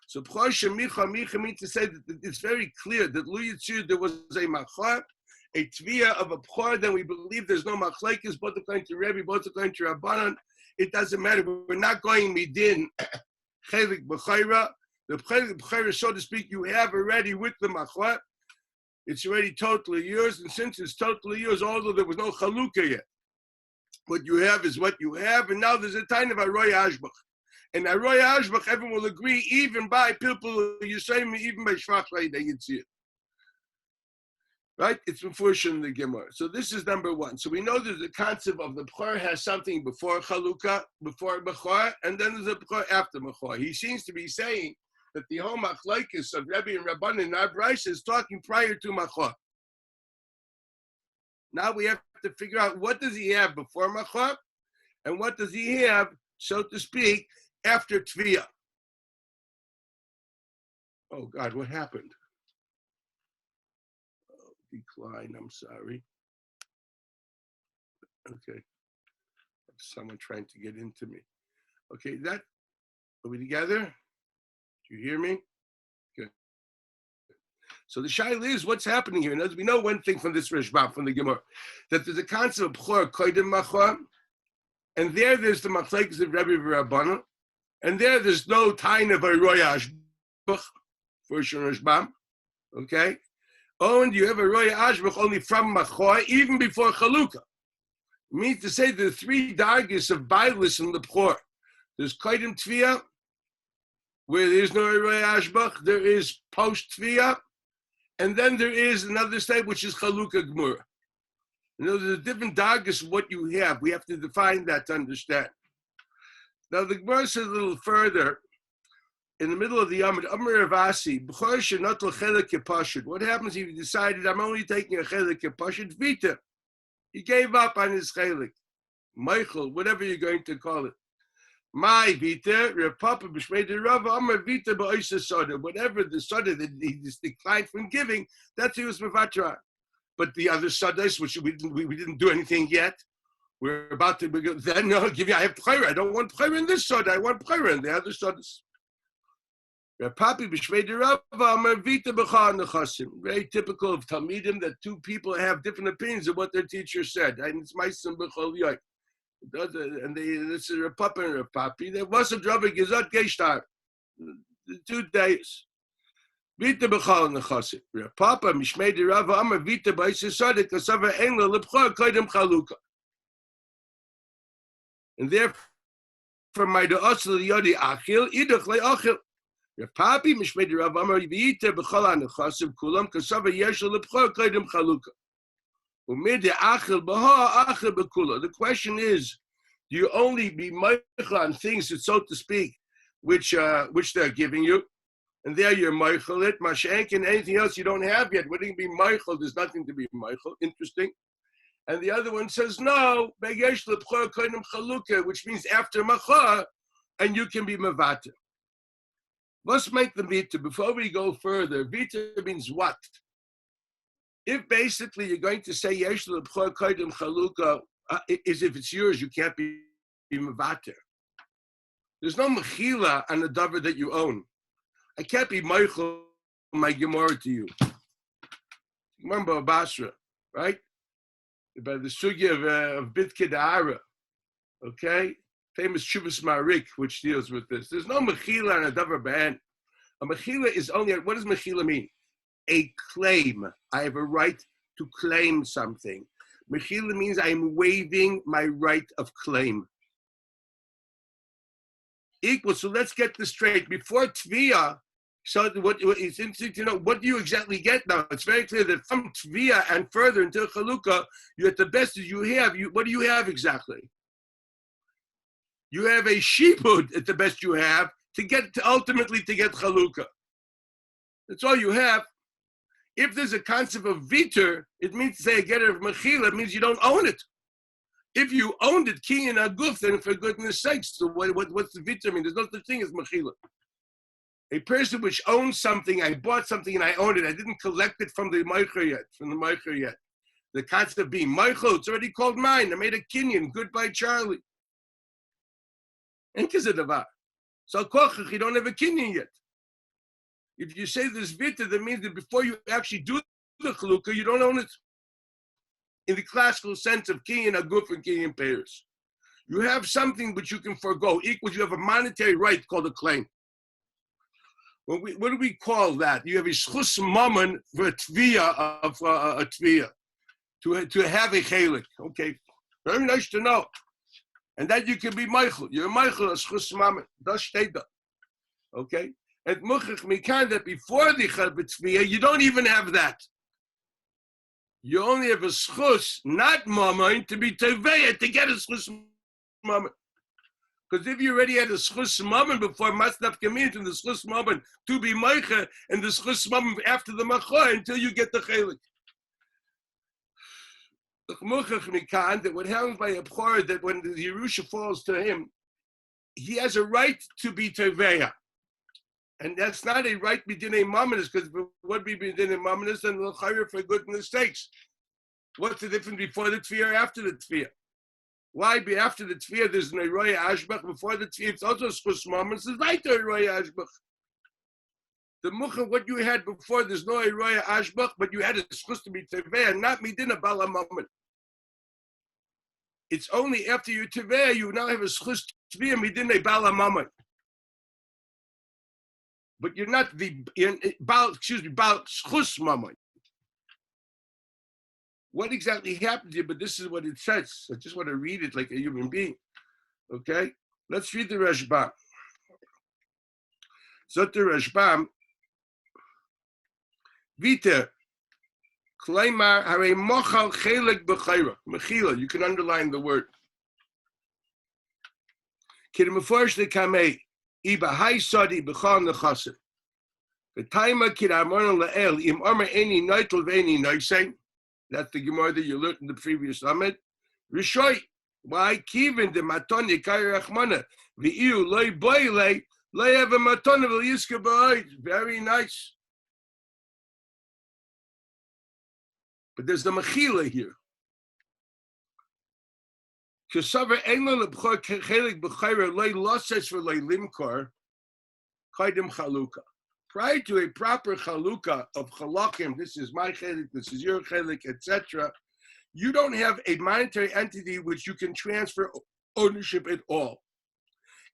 So b'chor shemicha micha means to say that it's very clear that Lu Yitzir there was a machar, a tviyah of a pchor, then we believe there's no machlekes, both according to Rebbe, both according to Rabbanan. It doesn't matter. We're not going midin chelik b'chayra. The chelik b'chayra, so to speak, you have already with the machor. It's already totally yours, and since it's totally yours, although there was no chalukah yet, what you have is what you have, and now there's a time of aroy ashbach. And aroy ashbach, everyone will agree, even by people, you say even by shvach they can see it. Right? It's before in the Gemara. So this is number one. So we know that the concept of the B'chor has something before Chalukah, before B'chor, and then there's a B'chor after B'chor. He seems to be saying that the whole machlokes of Rebbe and Rabbanan in our Brisa is talking prior to B'chor. Now we have to figure out what does he have before B'chor, and what does he have, so to speak, after Tviyah. Oh God, what happened? Decline, I'm sorry. Okay. Someone trying to get into me. Okay, are we together? Do you hear me? Good. So the shaila is what's happening here. And as we know one thing from this Rishbam, from the Gemara, that there's a concept of B'chor Kodim Machor, and there's the machlekes of Rebbe Rabbanan, and there's no time of a royash for Rishbam. Okay? Oh, and you have a roya ashbach only from Machor, even before Chalukah. It means to say the three dargis of Bailis in the B'chor. There's Kodim Tviyah, where there's no roya ashbach. There is post Tviyah, and then there is another state which is Chalukah Gmur. You know, there's different dargis of what you have. We have to define that to understand. Now the Gemara says a little further. In the middle of the Amr Ravasi, what happens if he decided, I'm only taking a chelik kepashit vita? He gave up on his chelik. Michael, whatever you're going to call it. My vita, Papa b'shmei Rav Amr vita ba'oisa soda. Whatever the soda that he declined from giving, that's he was mevatra. But the other sodas, which we didn't do anything yet, we're about to then no, give you. I have pchayra. I don't want pchayra in this soda. I want pchayra in the other sodas. Very typical of Talmidim that two people have different opinions of what their teacher said. And it's my son B'chol Yoy. And this is Rav Papa and Rav Papi. There was a Drabi Gezot Geshtar. 2 days. Vita b'chol nechasim. Papa mishmei de Rav Amar vita b'yisradik kasavar ein lo lebchor koydem chalukah. And therefore, my de'asel yodi achil idach le'achil. Papi mishmei de Rav Amar vita b'chol nechasim kulam kasavar yesh lo lebchor koydem chalukah. Umid achil b'ha achil b'kula. The question is, do you only be meichel on things that, so to speak, which they're giving you? And there you're meichel it, mashenk, and anything else you don't have yet. What do you be meichel? There's nothing to be meichel. Interesting. And the other one says, no, begesh lepchor koinem chaluka, which means after machar, and you can be mevater. Let's make the vita. Before we go further, vita means what? If basically you're going to say yesh lepchor koinem chaluka, is if it's yours, you can't be mevater. There's no mechila on the davar that you own. I can't be meichel my Gemara to you. Remember Basra, right? By the sugya of Bitke Da'ara, okay? Famous Shuvas Marik, which deals with this. There's no mechila on a davar b'en. A mechila is only, what does mechila mean? A claim. I have a right to claim something. Mechila means I'm waiving my right of claim. Equal. So let's get this straight. Before Tviyah, so it's interesting to know, what do you exactly get now? It's very clear that from Tviyah and further until Chalukah, you're at the best as you have. What do you have exactly? You have a sheephood at the best you have ultimately to get Chalukah. That's all you have. If there's a concept of viter, it means to say a getter of mechila, it means you don't own it. If you owned it, ki and aguf, then for goodness sakes, so what's the vita mean? There's no such thing as mechila. A person which owns something, I bought something and I own it, I didn't collect it from the meicher yet. The concept of being meichel, it's already called mine. I made a kinyan, goodbye Charlie. And kizadavar. So kochach, you don't have a kinyan yet. If you say this vita, that means that before you actually do the chalukah, you don't own it. In the classical sense of kinyan aguf and kinyan payers. You have something which you can forego, equals you have a monetary right called a claim. What do we call that? You have a schus mammon for a tviyah of a tviyah, to have a chelik. Okay, very nice to know. And that you can be meichel. You're meichel as schus mammon. Das steht da. Okay? And muchach mikan that before the tviyah, you don't even have that. You only have a schus, not mammon, to be teveya, to get a schus mammon. Because if you already had a schus mammon before, must have come into the schus mammon to be meicha, and the schus mammon after the macha until you get the chelik. That what happens by a bchor, that when the Yerusha falls to him, he has a right to be teveya. And that's not a right b'dinei mammonis, because what be b'dinei mammonis and l'chayr for good mistakes. What's the difference before the tefillah or after the tefillah? Why be after the tefillah there's an eroya ashbach, before the tefillah it's also schus mammonis, it's like the eroya ashbach. The mucha, what you had before, there's no eroya ashbach, but you had a schus to be teveya, not midina bala mamon. It's only after you teveya you now have a schus teveya midina bala mamon. But you're not bal schus mamon. What exactly happened here? But this is what it says. I just want to read it like a human being. Okay? Let's read the Rashbam. So the Rashbam, Vita, Klaimar, Hare Mochal Chelek B'chayra. Mechila, you can underline the word. Kidamaforish the Kamei, Iba Hai Sadi B'chal Nechasim. The Taima Kidamon La'el, Im Arma Eni Neitel Veni Neiseng. That's the Gemara that you learned in the previous summit. Rishoy, why kivin the maton yikay rachmana v'iu loy boyle loy have a maton v'yiska b'oid. Very nice. But there's the mechila here. Kesaver einlo lebchor chelik b'chayra loy losses for loy limkor kaidem chaluka. Prior to a proper chalukah of chalakim, this is my chelik, this is your chelik, etc., you don't have a monetary entity which you can transfer ownership at all.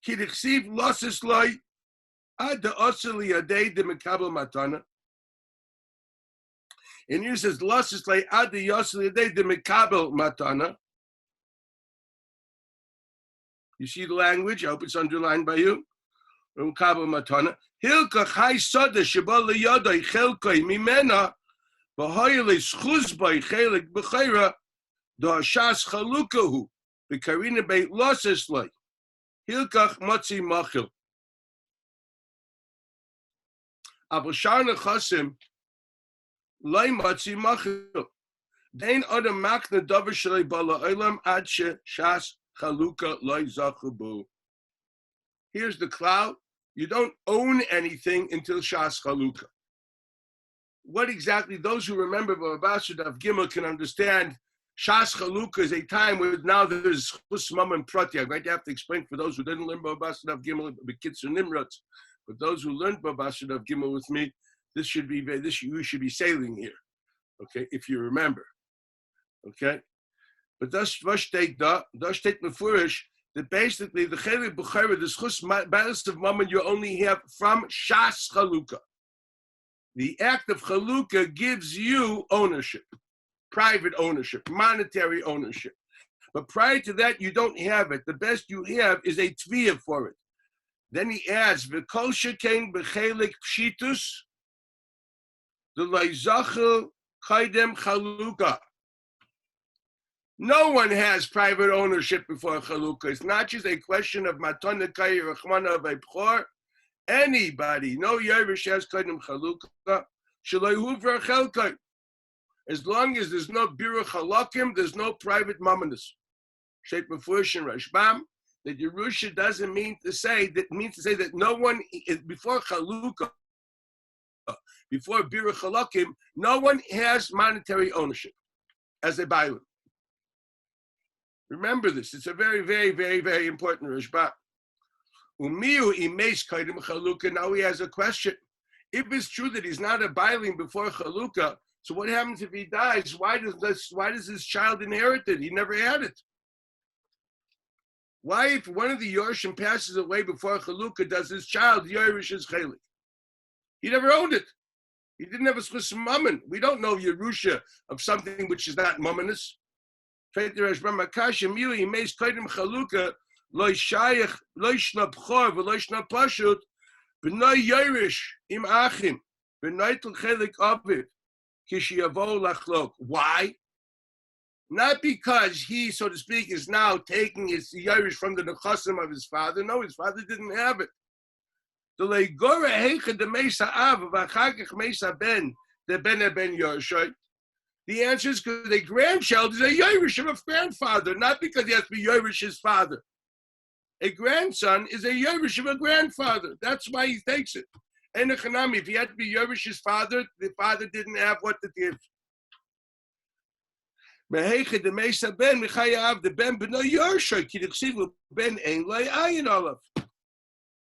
Kidichsiv losses loy ad the osili adei de mekabel matana. And here it says, Losses lay ad the yosel day the mekabel matana. You see the language? I hope it's underlined by you. Mekabel matana. Hilka chai soda shebal leyadai chelkai mimena v'hoyle schuz by chelik b'chayra da shas chalukahu v'karina beit losses lay. Hilkach matzi machil. Aber sharna chasim lay matzi machil. Dein other makna davar shalei bala olam ad shas chaluka lay zachubu. Here's the cloud. You don't own anything until shas chaluka. What exactly? Those who remember Babasud of Gimel can understand. Shas Chalukah is a time where now there's chus mama and prati. I'm going to have to explain for those who didn't learn Babasud of Gimel, the kids are nimrods. But those who learned Babasud of Gimel with me, you should be sailing here, okay? If you remember, okay. But das steht mefurish that basically the chelik b'chayra, the chus balance of mama you only have from Shas Chalukah. The act of Chalukah gives you ownership. Private ownership, monetary ownership. But prior to that, you don't have it. The best you have is a tviyah for it. Then he adds, V'kol shekain b'chelik pshitus, the leizachel kaidem chaluka. No one has private ownership before Chalukah. It's not just a question of matana kai rachmana of a b'chor. Anybody, no yerush has kaidem Chalukah, shaloi huvra chelkai. As long as there's no biruch halakim, there's no private mamonos. Sheikh Mefurish and Rashbam, that Yerusha doesn't mean to say that no one is before Chalukah, before biruch halakim, no one has monetary ownership as a bailim. Remember this; it's a very, very, very, very important Rashbam. Umiu imeis kaidim Chalukah. Now he has a question: if it's true that he's not a bailim before Chalukah, so what happens if he dies? Why does his child inherit it? He never had it. Why, if one of the Yorshim passes away before Chalukah, does his child Yerush his chelik? He never owned it. He didn't have a schus mammon. We don't know Yerusha of something which is not mammonous. Why? Not because he, so to speak, is now taking his Yerush from the nechasim of his father. No, his father didn't have it. The answer is because a grandchild is a Yerush of a grandfather, not because he has to be Yerush his father. A grandson is a Yerush of a grandfather. That's why he takes it. And if he had to be Yerus's father, the father didn't have what to give.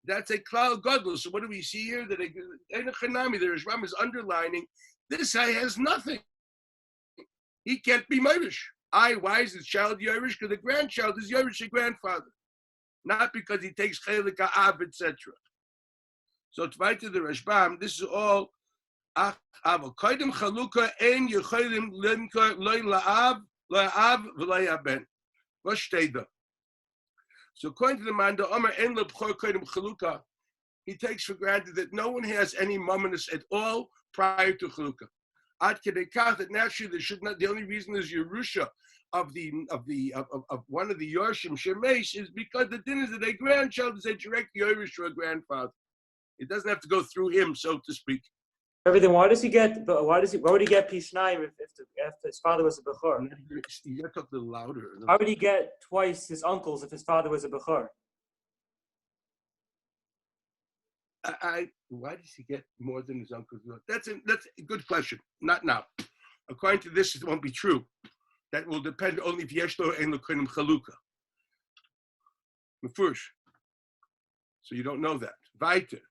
That's a cloud godless. So what do we see here? That the Rishbam is underlining this guy has nothing. He can't be Yerush. Why is his child Yerush? Because the grandchild is Yerush's grandfather, not because he takes chelik ha'av, etc. So to write to the Rashbam, this is all. So according to the man, he takes for granted that no one has any mamonos at all prior to Chalukah. That naturally there should not. The only reason is Yerusha of one of the Yorshim Shemesh is because the din is that a grandchild is a direct Yerush to a grandfather. It doesn't have to go through him, so to speak. Everything. Why would he get Pishnayim if his father was a Bechor? You got to talk a little louder. How would he get twice his uncles if his father was a Bechor? Why does he get more than his uncles? That's a good question. Not now. According to this, it won't be true. That will depend only if Yeshlo and Lekonim Chalukah. Mefurish. So you don't know that. Weiter.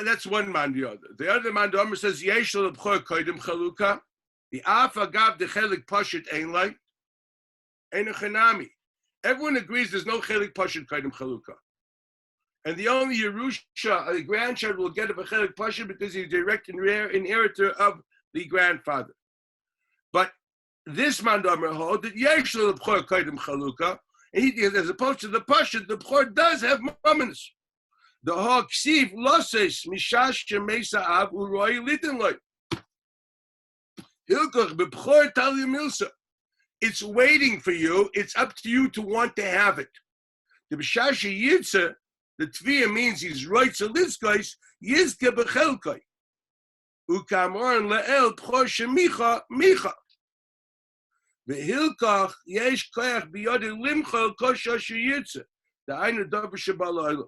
That's one man, the other. The other man, the Omer says, Yeshlo Lebchor Koidim Chalukah. The Afa Gav the Chelik Pashit Einlai. Ein Chanami. Everyone agrees there's no Chelik Pashit Koidim Chalukah. And the only Yerusha, a grandchild, will get a Chelik Pashit because he's direct and rare inheritor of the grandfather. But this mandomer hold that Yeshua the Bchor Kaidim Chaluka, as opposed to the Pasha, the Bchor does have Mamonos. The Hawk Ksiv Loses Mishash Shemesa Av Uroi Litinloi. Hilkoch Bebchor Tali Milsa. It's waiting for you. It's up to you to want to have it. The B'shasha Yitza, the Tviyah means he's right. So this guy's Yizke Bechelkai. Ukamor Le'el Bchor Shemicha Micha. V'hilkach yesh koyach biyode limcha koshash Yitza. The Ainu Dover Shabbalayla.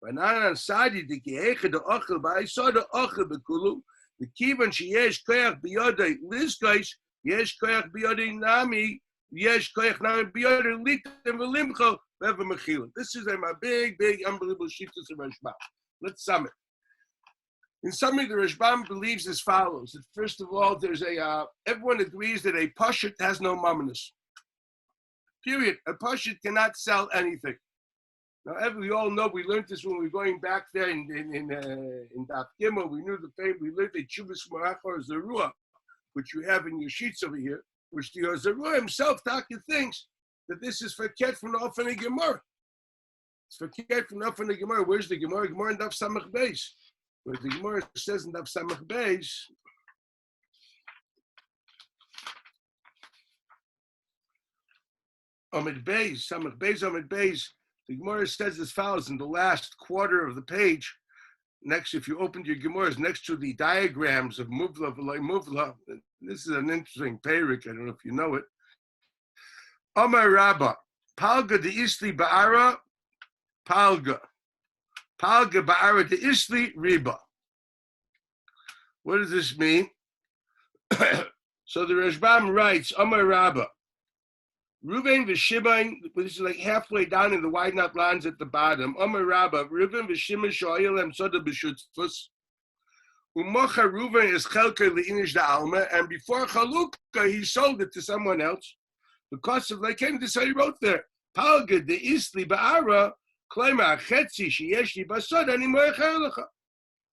V'nanan Sadi the Geheche the Ochel Ba'isod the Ochel Bekulu. The Kivan she yesh koyach biyode Lizkais. Yesh koyach biyode nami, yesh koyach nami biyode litem v'limcho v'eva mechila. This is my big, unbelievable shiftus of Rashbam. Let's sum it. In summary, the Rashbam believes as follows: that first of all, there's everyone agrees that a pashut has no mamonos. Period. A pashut cannot sell anything. Now, we all know, we learned this when we were going back there in Daf Gimel. We knew we learned the Chuvas Marachor Zerua, which you have in your sheets over here, which the Zerua himself, Taka, thinks that this is for Ket from the Ofani Gemara. It's for Ket from the Ofani Gemara. Where's the Gemara? Gemara in Daf Samach Beis. Where the Gemara says in Daf Samach Beis, Amid Beis, Samach Beis, Amid Beis, the Gemara says as follows in the last quarter of the page. Next, if you opened your Gemaras, next to the diagrams of Muvla, V'loi Muvla, this is an interesting peirik, I don't know if you know it. Amar Rabba, Palga de Isli Ba'ara, Palga. Palga Ba'ara de Isli Riba. What does this mean? So the Rashbam writes, Amar Rabba, Reuven v'Shimon, this is like halfway down in the widen up lines at the bottom. Amar Rabba, Reuven v'Shimon sho'ayel soda b'shutzfus. Umocha Reuven is chelker le'inish da'alma, and before Chalukah, he sold it to someone else. Because of, like him, this is how he wrote there. Palga de isli ba'ara, klema chetzi sheyeshi basod, ani mo'echer lecha.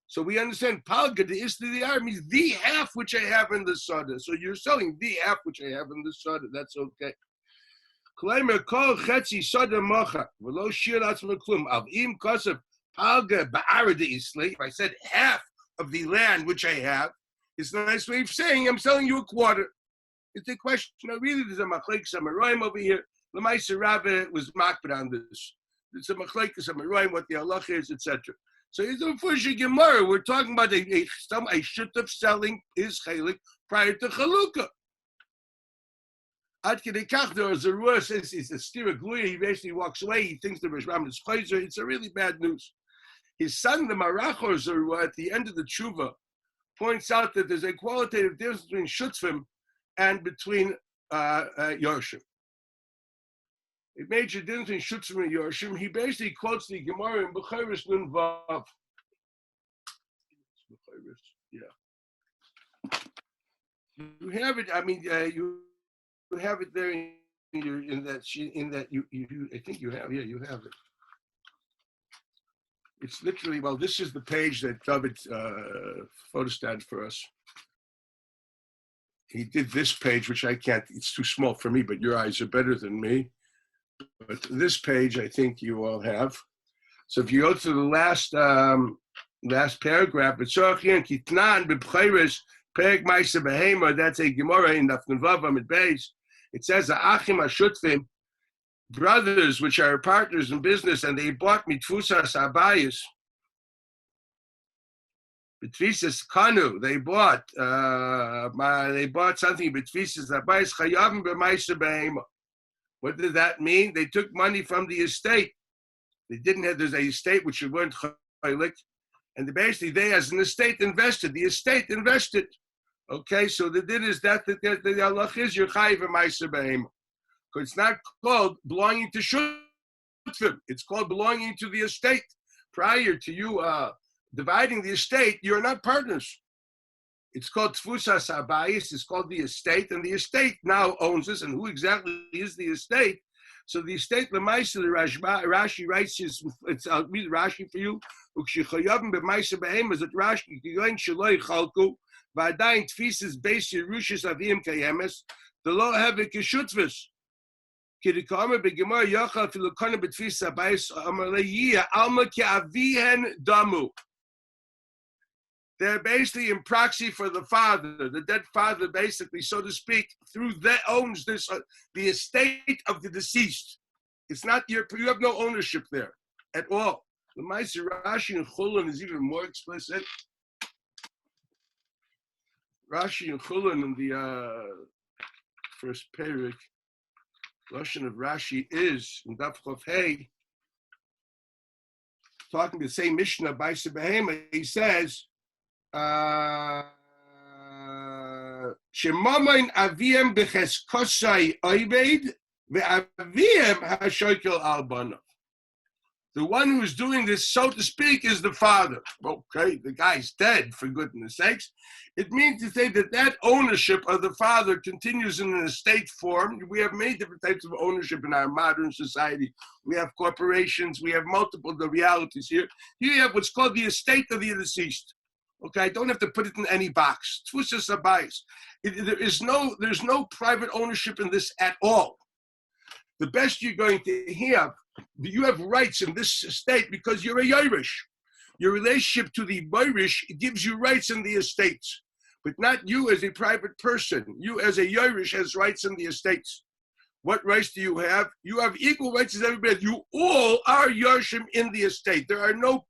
So we understand, Palga de isli ba'ara means the half which I have in the soda. So you're selling the half which I have in the soda. That's okay. Klaimer kol chetzi soda mocha v'lo shir atzma klum av im kosev palga ba'ara de isli. If I said half of the land which I have, it's a nice way of saying I'm selling you a quarter. It's a question. Now, really, there's a machlekes amaroim over here. L'maisa Rabbe was makbid on this. It's a machlekes amaroim, what the halacha is, etc. So it's a fushi gemara. We're talking about a shutuf selling his chelik prior to chalukah. Ad kedei kach, there is a Zerua says he's a stira gluya. He basically walks away. He thinks the Rashbam is chayzer. It's a really bad news. His son, the Marachor Zerua, at the end of the tshuva, points out that there's a qualitative difference between shutzvim and between Yorshim. A major difference between Shutzim and Yorshim. He basically quotes the Gemara in B'chayris Nun Vav. Yeah. You have it. I mean, you have it there in that you. I think you have. Yeah, you have it. It's literally, well, this is the page that David photostat for us. He did this page, which I can't, it's too small for me, but your eyes are better than me. But this page, I think you all have. So if you go to the last paragraph, it's Kitnan b'Bchayres Perek Ma'aseh Behema. That's a Gemara in Daf Vav Amid Beis. It says Achim Ashutfim, brothers which are partners in business, and they bought mitfusas abayis. Betvisas kanu, they bought something betvisas abayis chayavim b'Ma'aseh Behema. What did that mean? They took money from the estate. They didn't have, there's a estate which you weren't chaylik, and they as an estate invested. The estate invested. Okay, so the din is that the halach is you're chayiv b'Ma'aseh Behema. Because it's not called belonging to shutfim. It's called belonging to the estate. Prior to you dividing the estate, you're not partners. It's called tfusas abayis. It's called the estate, and the estate now owns this. And who exactly is the estate? So the estate, Lemaisa, the Rashi writes, I'll read Rashi for you. Ukshichayavim b'Ma'aseh Behema is that Rashi, Kiyoin Shaloi Chalku, ועדיין תפיסס בייס ירוshis אביהם קיימס, דלא הווה כשותפס. כי דקאמר בגמרא יאכל אפילו קונה בתפיס הבייס, אמר לה יהיה עלמא כאביהן דמו. They're basically in proxy for the father. The dead father, basically, so to speak, owns this the estate of the deceased. It's not you have no ownership there at all. The Ma'aser Rashi and Nוחlin is even more explicit. Rashi and Nוחlin in the first parak, Lashon of Rashi is in Daf Chof Hey, talking the same Mishnah by Sebehema. He says, Shemamin aviem becheskosai oived ve'aviem hashokel al banav. The one who's doing this, so to speak, is the father. Okay, the guy's dead, for goodness sakes. It means to say that ownership of the father continues in an estate form. We have many different types of ownership in our modern society. We have corporations. We have multiple realities here. Here you have what's called the estate of the deceased. Okay, I don't have to put it in any box. Tfusas habayis. There's no private ownership in this at all. The best you're going to have, you have rights in this estate because you're a Yerush. Your relationship to the Yerush gives you rights in the estates, but not you as a private person. You as a Yerush has rights in the estates. What rights do you have? You have equal rights as everybody. You all are Yarshim in the estate. There's no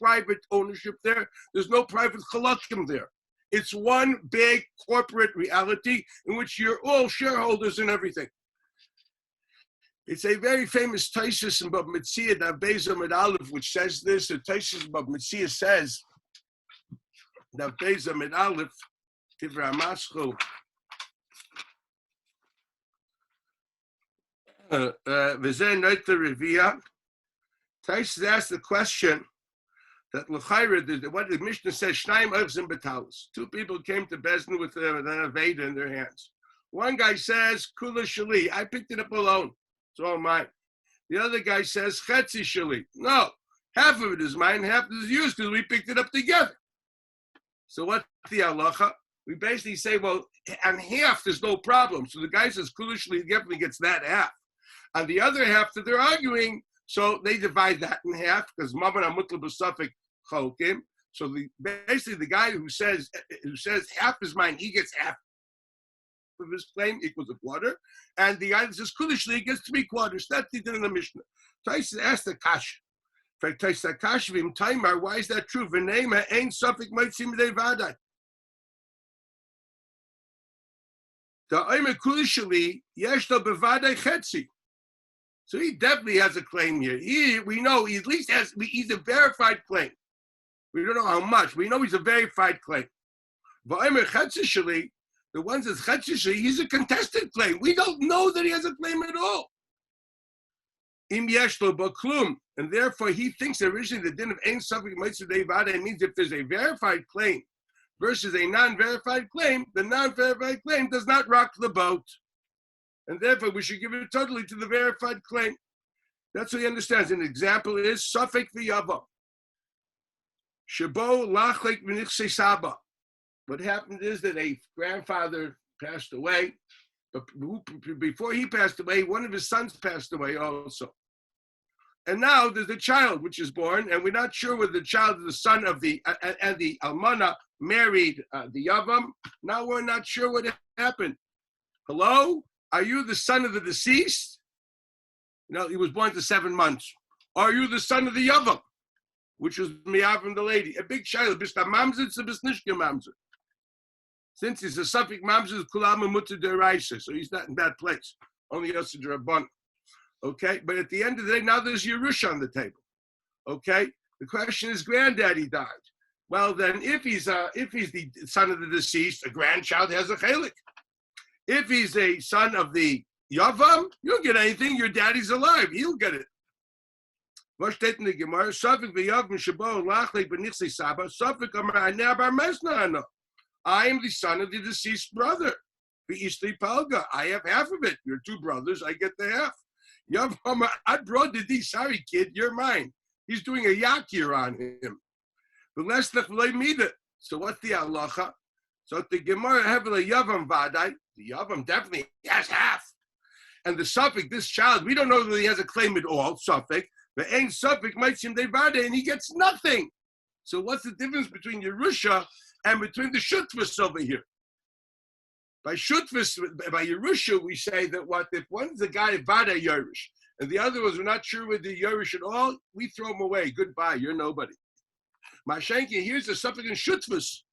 private ownership there. There's no private chalakim there. It's one big corporate reality in which you're all shareholders in everything. It's a very famous Taisus in Bab Metzia, Daf Beis Amud Aleph, which says this. The Taisus in Bab Metzia says, Daf Beis Amud Aleph, Tivra Maschel, V'zeh Noita Revia. Taisus asked the question that L'chaira, what the Mishnah says, Shnaim Ochzim Betalis. Two people came to Bezdin with an Aveda in their hands. One guy says, Kula Shali, I picked it up alone. It's all mine. The other guy says, Chetzi Shali. No, half of it is mine, half of it is yours because we picked it up together. So what's the halacha? We basically say, well, on half there's no problem. So the guy says, Kula Shali definitely gets that half. On the other half that they're arguing, so they divide that in half because Maman Amutla B'Safik Cholkim. So basically the guy who says half is mine, he gets half of his claim equals a quarter, and the guy that says Kulishli gets 3 quarters. That's the din in the Mishnah. Taisa asked the Kasha. In fact, Taisa Kasha v'im Taimar, why is that true? V'neima ain't Safik Maitzim Dei Vadai. The Omer Kulishli Yeshlo Bevadai Chetzi. So he definitely has a claim here. We know he at least he's a verified claim. We don't know how much. We know he's a verified claim. V'omer Chetzi Shali, the one that says Chetzi, he's a contested claim. We don't know that he has a claim at all. Im yeshlo baklum, and therefore he thinks originally the din of ein safek meitzah dei vada means if there's a verified claim versus a non-verified claim, the non-verified claim does not rock the boat, and therefore we should give it totally to the verified claim. That's what he understands. An example is safek v'yava. Shabo lachlek v'nichsei saba. What happened is that a grandfather passed away, but before he passed away, one of his sons passed away also. And now there's a child which is born, and we're not sure whether the child is the son of the Almana married the Yavam. Now we're not sure what happened. Hello? Are you the son of the deceased? No, he was born to 7 months. Are you the son of the Yavam, which was Miyavam the lady? A big child. Bist a mamzer, it's a bisnishke mamzer. Since he's a Suffolk Mamzer, Kulama Mutter Deraisa, so he's not in that place. Only Yosef Rabban. Okay, but at the end of the day, now there's Yerush on the table. Okay, the question is, granddaddy died. Well, then, if he's the son of the deceased, a grandchild has a chelik. If he's a son of the Yavam, you don't get anything. Your daddy's alive; he'll get it. What steht in the Gemara? Suffolk v'Yavam shabo lachlek b'nichsei saba. Suffolk amar anabar mesna. I am the son of the deceased brother. I have half of it. You're 2 brothers. I get the half. I brought the D. Sorry, kid, you're mine. He's doing a yakir on him. So what's the halacha? So the Gemara heavily Yavam Vadai, the Yavam definitely has half. And the suffix, this child, we don't know that he has a claim at all, suffix, but ain't suffix might seem they Vadai, and he gets nothing. So what's the difference between Yerusha and between the Shutfus over here? By Shutfus, by Yerusha, we say that what if one's the guy Vadai Yerush, and the other ones we're not sure whether Yerush at all, we throw him away. Goodbye, you're nobody. Mashenki, here's the suffix in Shutfus.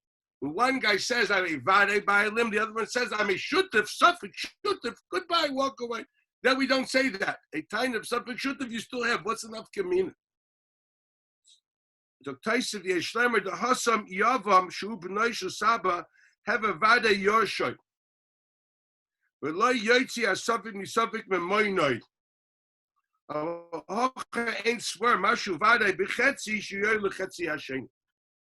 When one guy says, I'm a Vadei Ba'alim, the other one says, I'm a Shutuf, suffix Shutuf, goodbye, walk away. Then we don't say that. A tiny of suffix Shutuf you still have. What's enough kamina? So Taisiv Yeshlemer, the Hasam Yavam, Shu B'nai Saba, have a Vadei Yorshoy. But Lo Yotzi a suffix mi suffix memoinoi. Ain't swear, Mashu Vadei B'chetzi, Shuyoy L'chetzi Hashem.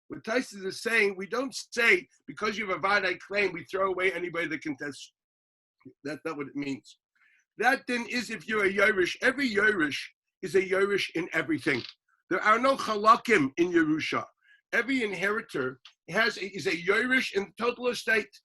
What Tyson is saying, we don't say because you have a Vadai claim, we throw away anybody that contests. That's not what it means. That then is if you're a Yerush. Every Yerush is a Yerush in everything. There are no Chalakim in Yerusha. Every inheritor is a Yerush in the total estate.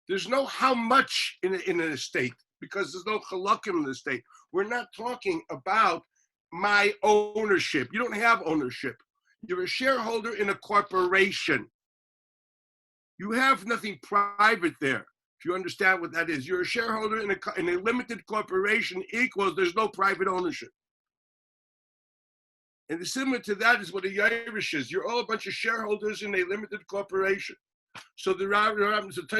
There's no how much in an estate because there's no Chalakim in the estate. We're not talking about my ownership. You don't have ownership. You're a shareholder in a corporation. You have nothing private there. If you understand what that is, you're a shareholder in a limited corporation equals there's no private ownership. And similar to that is what a Yerush is. You're all a bunch of shareholders in a limited corporation. So the Rav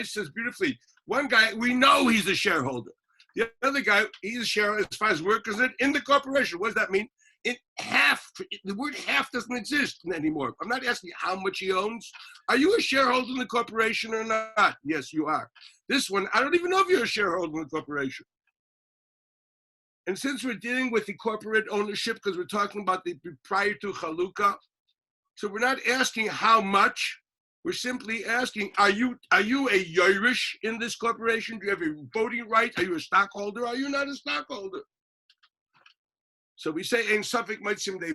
says beautifully, one guy, we know he's a shareholder. The other guy, he's a shareholder as far as workers in the corporation. What does that mean? The word half doesn't exist anymore. I'm not asking how much he owns. Are you a shareholder in the corporation or not? Yes, you are. This one, I don't even know if you're a shareholder in the corporation. And since we're dealing with the corporate ownership, because we're talking about the prior to Chalukah, so we're not asking how much. We're simply asking, are you a Yerush in this corporation? Do you have a voting right? Are you a stockholder? Are you not a stockholder? So we say, ein suffik mitzim de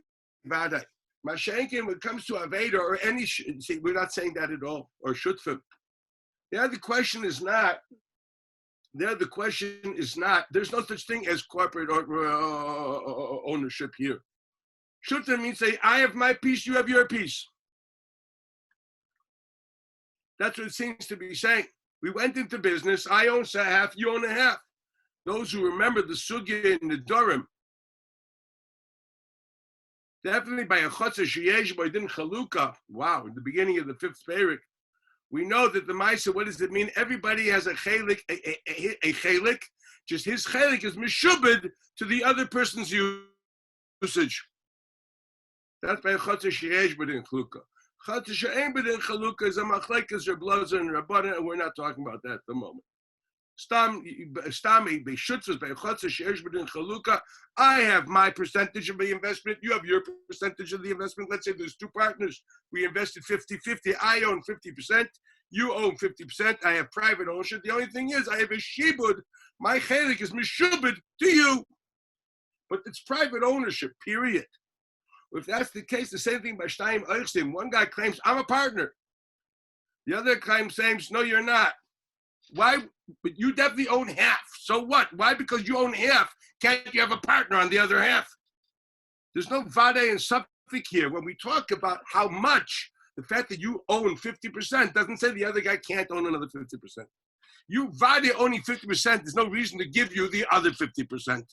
vadai. Mashenkin, when it comes to Aveda or any, see, we're not saying that at all, or Shutfim. The question is not, there's no such thing as corporate ownership here. Shutfim means say, I have my piece, you have your piece. That's what it seems to be saying. We went into business, I own a half, you own a half. Those who remember the Sugya in the Durham, definitely by a Chotzer Sheyesh Boydin Chalukah, wow, in the beginning of the 5th Perek, we know that the Maisa, what does it mean? Everybody has a chelik, a chelik, just his chelik is mishubed to the other person's usage. That's by a Chotzer Sheyesh Boydin Chalukah. Chotzer She'ein Boydin Chalukah is a machlekes Reb Blazer and Rabbanan, and we're not talking about that at the moment. I have my percentage of the investment, you have your percentage of the investment. Let's say there's two partners, we invested 50-50, I own 50%, you own 50%, I have private ownership. The only thing is I have a shibud, my chelik is mishubed to you, but it's private ownership, period. If that's the case, the same thing by Shtayim Eichstim. One guy claims, I'm a partner. The other claims, no, you're not. Why? But you definitely own half. So what? Why? Because you own half, can't you have a partner on the other half? There's no vade and suffix here. When we talk about how much, the fact that you own 50% doesn't say the other guy can't own another 50%. You vade owning 50%, there's no reason to give you the other 50%.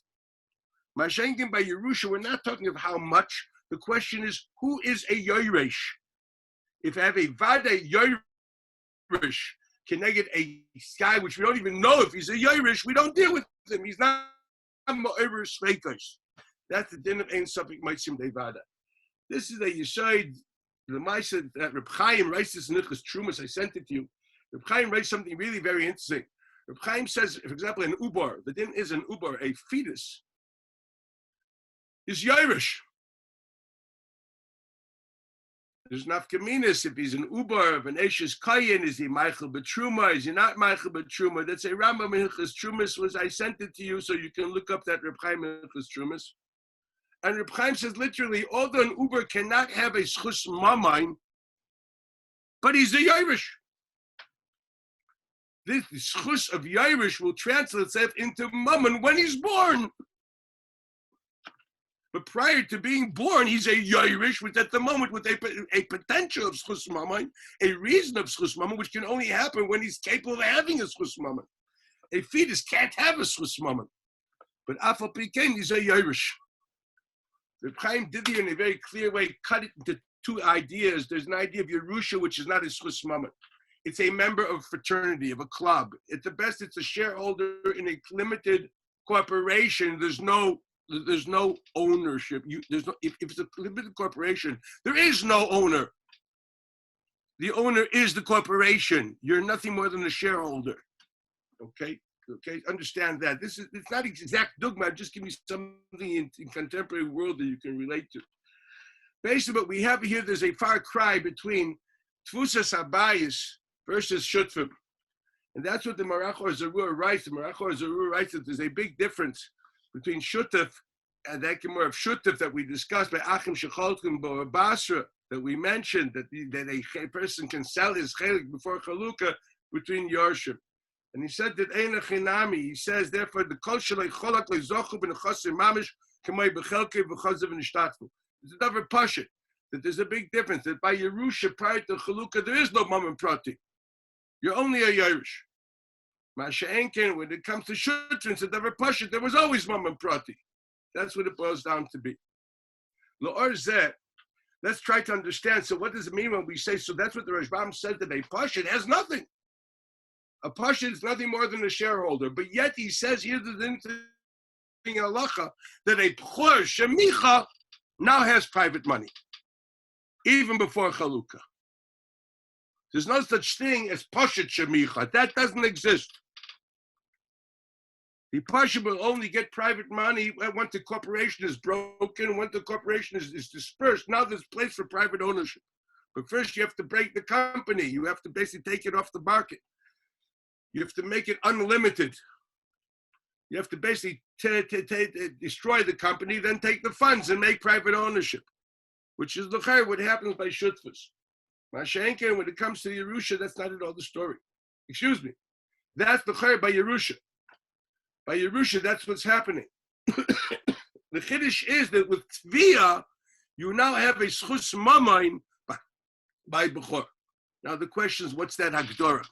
Mashenkin by Yerusha, we're not talking of how much. The question is, who is a Yerush? If I have a vade Yerush, connected a guy which we don't even know if he's a Yerush, we don't deal with him. He's not over Sveitos. That's the din of Ein Sufik Maitzim Devada. This is a Yesod, the Maisa that Reb Chaim writes this in Nichlas Trumas. I sent it to you. Reb Chaim writes something really very interesting. Reb Chaim says, for example, an Ubar, the din is an Ubar, a fetus, is Yerush. There's nafkaminas if he's an ubar of an eshes kayin. Is he Michael Betruma? Is he not Michael Betruma? That's a Rambam Hilchas Trumas. I sent it to you so you can look up that Reb Chaim Hilchas Trumas. And Reb Chaim says literally, although an ubar cannot have a schus mamain, but he's a Yerush. This schus of Yerush will translate itself into Mammon when he's born. But prior to being born, he's a Yerush, which at the moment with a potential of schus Mammon, a reason of schus Mammon, which can only happen when he's capable of having a schus Mammon. A fetus can't have a schus Mammon. But Afal Pikein, he's a Yerush. The Chaim did here in a very clear way, cut it into two ideas. There's an idea of Yerusha, which is not a schus Mammon. It's a member of a fraternity, of a club. At the best, it's a shareholder in a limited corporation. There's no ownership. If it's a limited corporation, there is no owner. The owner is the corporation. You're nothing more than a shareholder. Okay, understand that. It's not exact dogma. I'm just giving you something in contemporary world that you can relate to. Basically, what we have here, there's a far cry between Tfusas Habayis versus Shutfim. And that's what the Marach or Zarur writes. The Marach or Zarur writes that there's a big difference between Shutaf and that more of Shutaf that we discussed by Achim Shecholkim Bo Basra that we mentioned, that a person can sell his chelik before Chalukah between Yorshim. And he said that Eina Chinami, he says, therefore, the Kol Shalei Cholak Lezochu Ben Chosim Mamish Kamei Bechelke V'Chozav V'Nishtatfu. It's another pashut, that there's a big difference, that by Yerusha prior to Chalukah, there is no Mammon Prati. You're only a Yerush. Masha Enken, when it comes to Shutrin, it's another pashut, there was always Mammon Prati. That's what it boils down to be. L'or Zeh, let's try to understand. So what does it mean when we say, so that's what the Rashbam said, that a pashut has nothing. A pashut is nothing more than a shareholder. But yet he says here the interesting halacha that a pchor shemicha now has private money, even before Chalukah. There's no such thing as pashut shemicha. That doesn't exist. The pashut will only get private money once the corporation is broken, once the corporation is dispersed. Now there's place for private ownership. But first you have to break the company. You have to basically take it off the market. You have to make it unlimited. You have to basically destroy the company, then take the funds and make private ownership, which is what happens by Shutfas. Mashenken, when it comes to Yerusha, that's not at all the story. Excuse me. That's by Yerusha. By Yerusha, that's what's happening. The Chiddush is that with Tviyah, you now have a schus mamain by Bechor. Now the question is, what's that Hagdorah?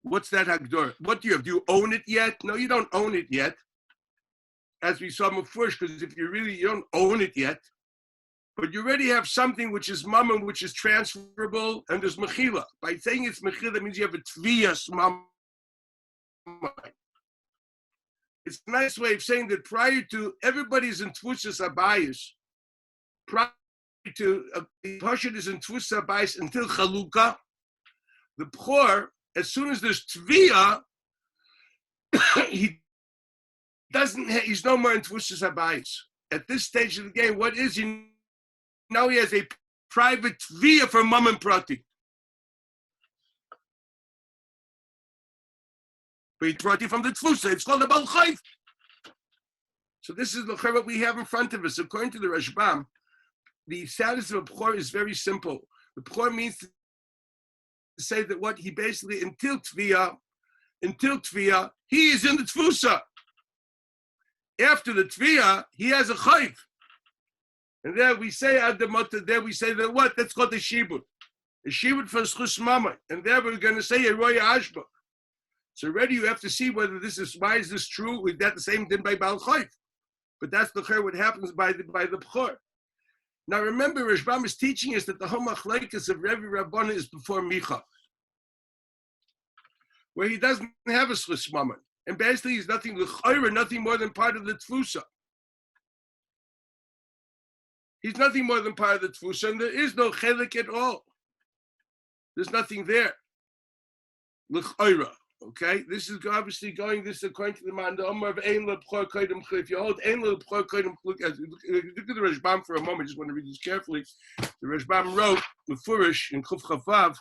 What's that Hagdorah? What do you have? Do you own it yet? No, you don't own it yet. As we saw before, because if you don't own it yet, but you already have something which is mammon, which is transferable, and there's mechila. By saying it's mechila, that means you have a tviyas mammon. It's a nice way of saying that prior to, everybody's in tfusas abayis. Prior to, the pashut is in tfusas abayis until Chalukah. The Bchor, as soon as there's tviyah, he's no more in tfusas habayis. At this stage of the game, what is he? Now he has a private tviyah for mammon prati. But he's prati from the tfusa. It's called a bal chayv. So this is what we have in front of us. According to the Rashbam, the status of a bchor is very simple. The bchor means to say that what he basically, until tviyah, he is in the tfusa. After the tviyah, he has a chayv. And there we say there we say that what? That's called a shibud. A shibud for schus mama. And there we're going to say a roya ashba. So already you have to see whether why is this true? With that the same thing by Baal Chayv. But that's the what happens by the Bchor. Now remember, Rashbam is teaching us that the whole machlekes of Revi Rabbana is before Micha, where he doesn't have a schus mammon, and basically he's nothing more than part of the tfusa. He's nothing more than part of the tfusa, and there is no chelik at all. There's nothing there. L'chayra. Okay, this is obviously going. This is according to the man. The Omar of Ein LeBchor Kodim Chul. If you hold Ein LeBchor Kodim Chul, look at the Rashbam for a moment. I just want to read this carefully. The Rashbam wrote the Furish in Chuf Chavav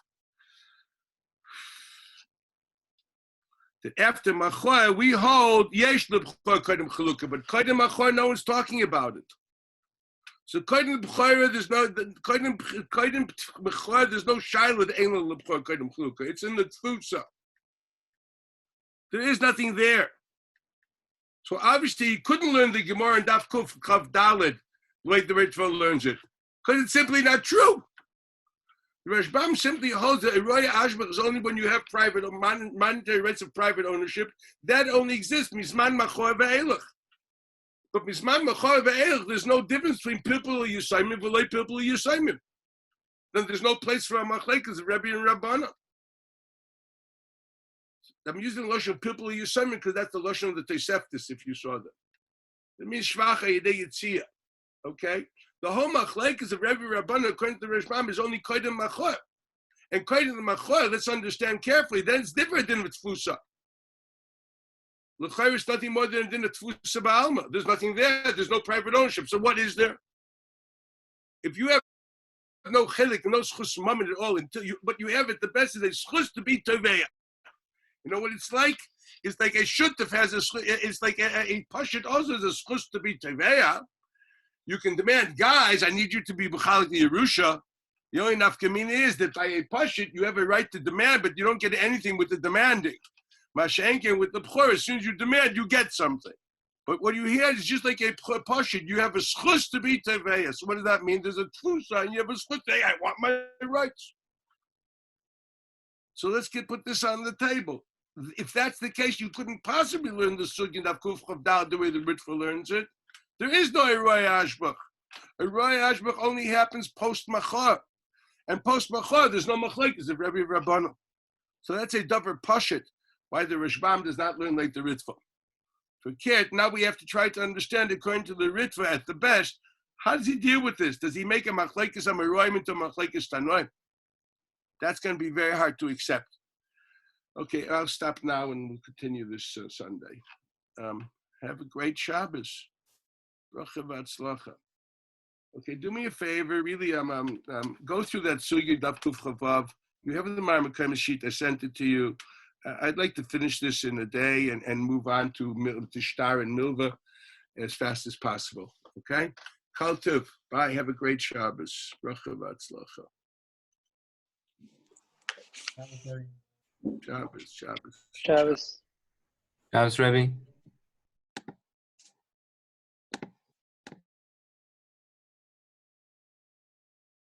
that after Machor we hold Yesh LeBchor Kodim Chuluka, but Kodim Machor no one's talking about it. So kodim b'chora, there's no kodim b'chora. There's no shaila that ain't l'b'chora kodim chluka. It's in the tfusa. There is nothing there. So obviously he couldn't learn the Gemara and Daf Kuf Chav Daled the way the Ritva learns it, because it's simply not true. The Rashbam simply holds that a roya ashbach is only when you have private monetary rights of private ownership. That only exists misman machor ve'elach. But misman machor ve'elach, there's no difference between people who yisaimim v'lei people who yisaimim. Then there's no place for a machlekes of Rebbe and Rabbana. I'm using the lotion of people who yisaimim because that's the lotion of the Toseftis. If you saw that, it means shvacha yedei yitzia. Okay. The whole machlekes of Rebbe Rabbana, according to the Rashbam, is only kodim machor. And kodim machor, let's understand carefully, then it's different than with tfusa. L'chayr is nothing more than a tfusa ba'alma. There's nothing there. There's no private ownership. So what is there? If you have no chelik, no schus mammon at all, what you have at the best is a schus to be toveya. You know what it's like? It's like a shutef has a schus. It's like a pashut also has a schus to be toveya. You can demand, guys, I need you to be b'chalik Yerusha. The only nafkamina is that by a pashut, you have a right to demand, but you don't get anything with the demanding. Mashenkin with the b'chor, as soon as you demand, you get something. But what you hear is just like a pashut. You have a schus to be teveya. So what does that mean? There's a tfusa, and you have a schus. Hey, I want my rights. So let's put this on the table. If that's the case, you couldn't possibly learn the sugya of Kuf Chav Dal the way the Ritva learns it. There is no Eroy Ashbach. Eroy Ashbach only happens post-Machar. And post-Machar, there's no Machlekes of Rebbe Rabbana. So that's a double pashut, why the Rashbam does not learn like the Ritva. For Kert, now we have to try to understand, according to the Ritva at the best, how does he deal with this? Does he make a Machlekes Amaroim into Machlekes Tanoim? That's going to be very hard to accept. Okay, I'll stop now and we'll continue this Sunday. Have a great Shabbos. Okay, do me a favor, really, go through that Sugya Daf Kuf Chavav. You have the Marmakam sheet, I sent it to you. I'd like to finish this in a day and move on to Shtar and Milva as fast as possible, okay? Kol Tov, bye, have a great Shabbos. Bracha v'atzlacha. Shabbos. Shabbos, Rebbe.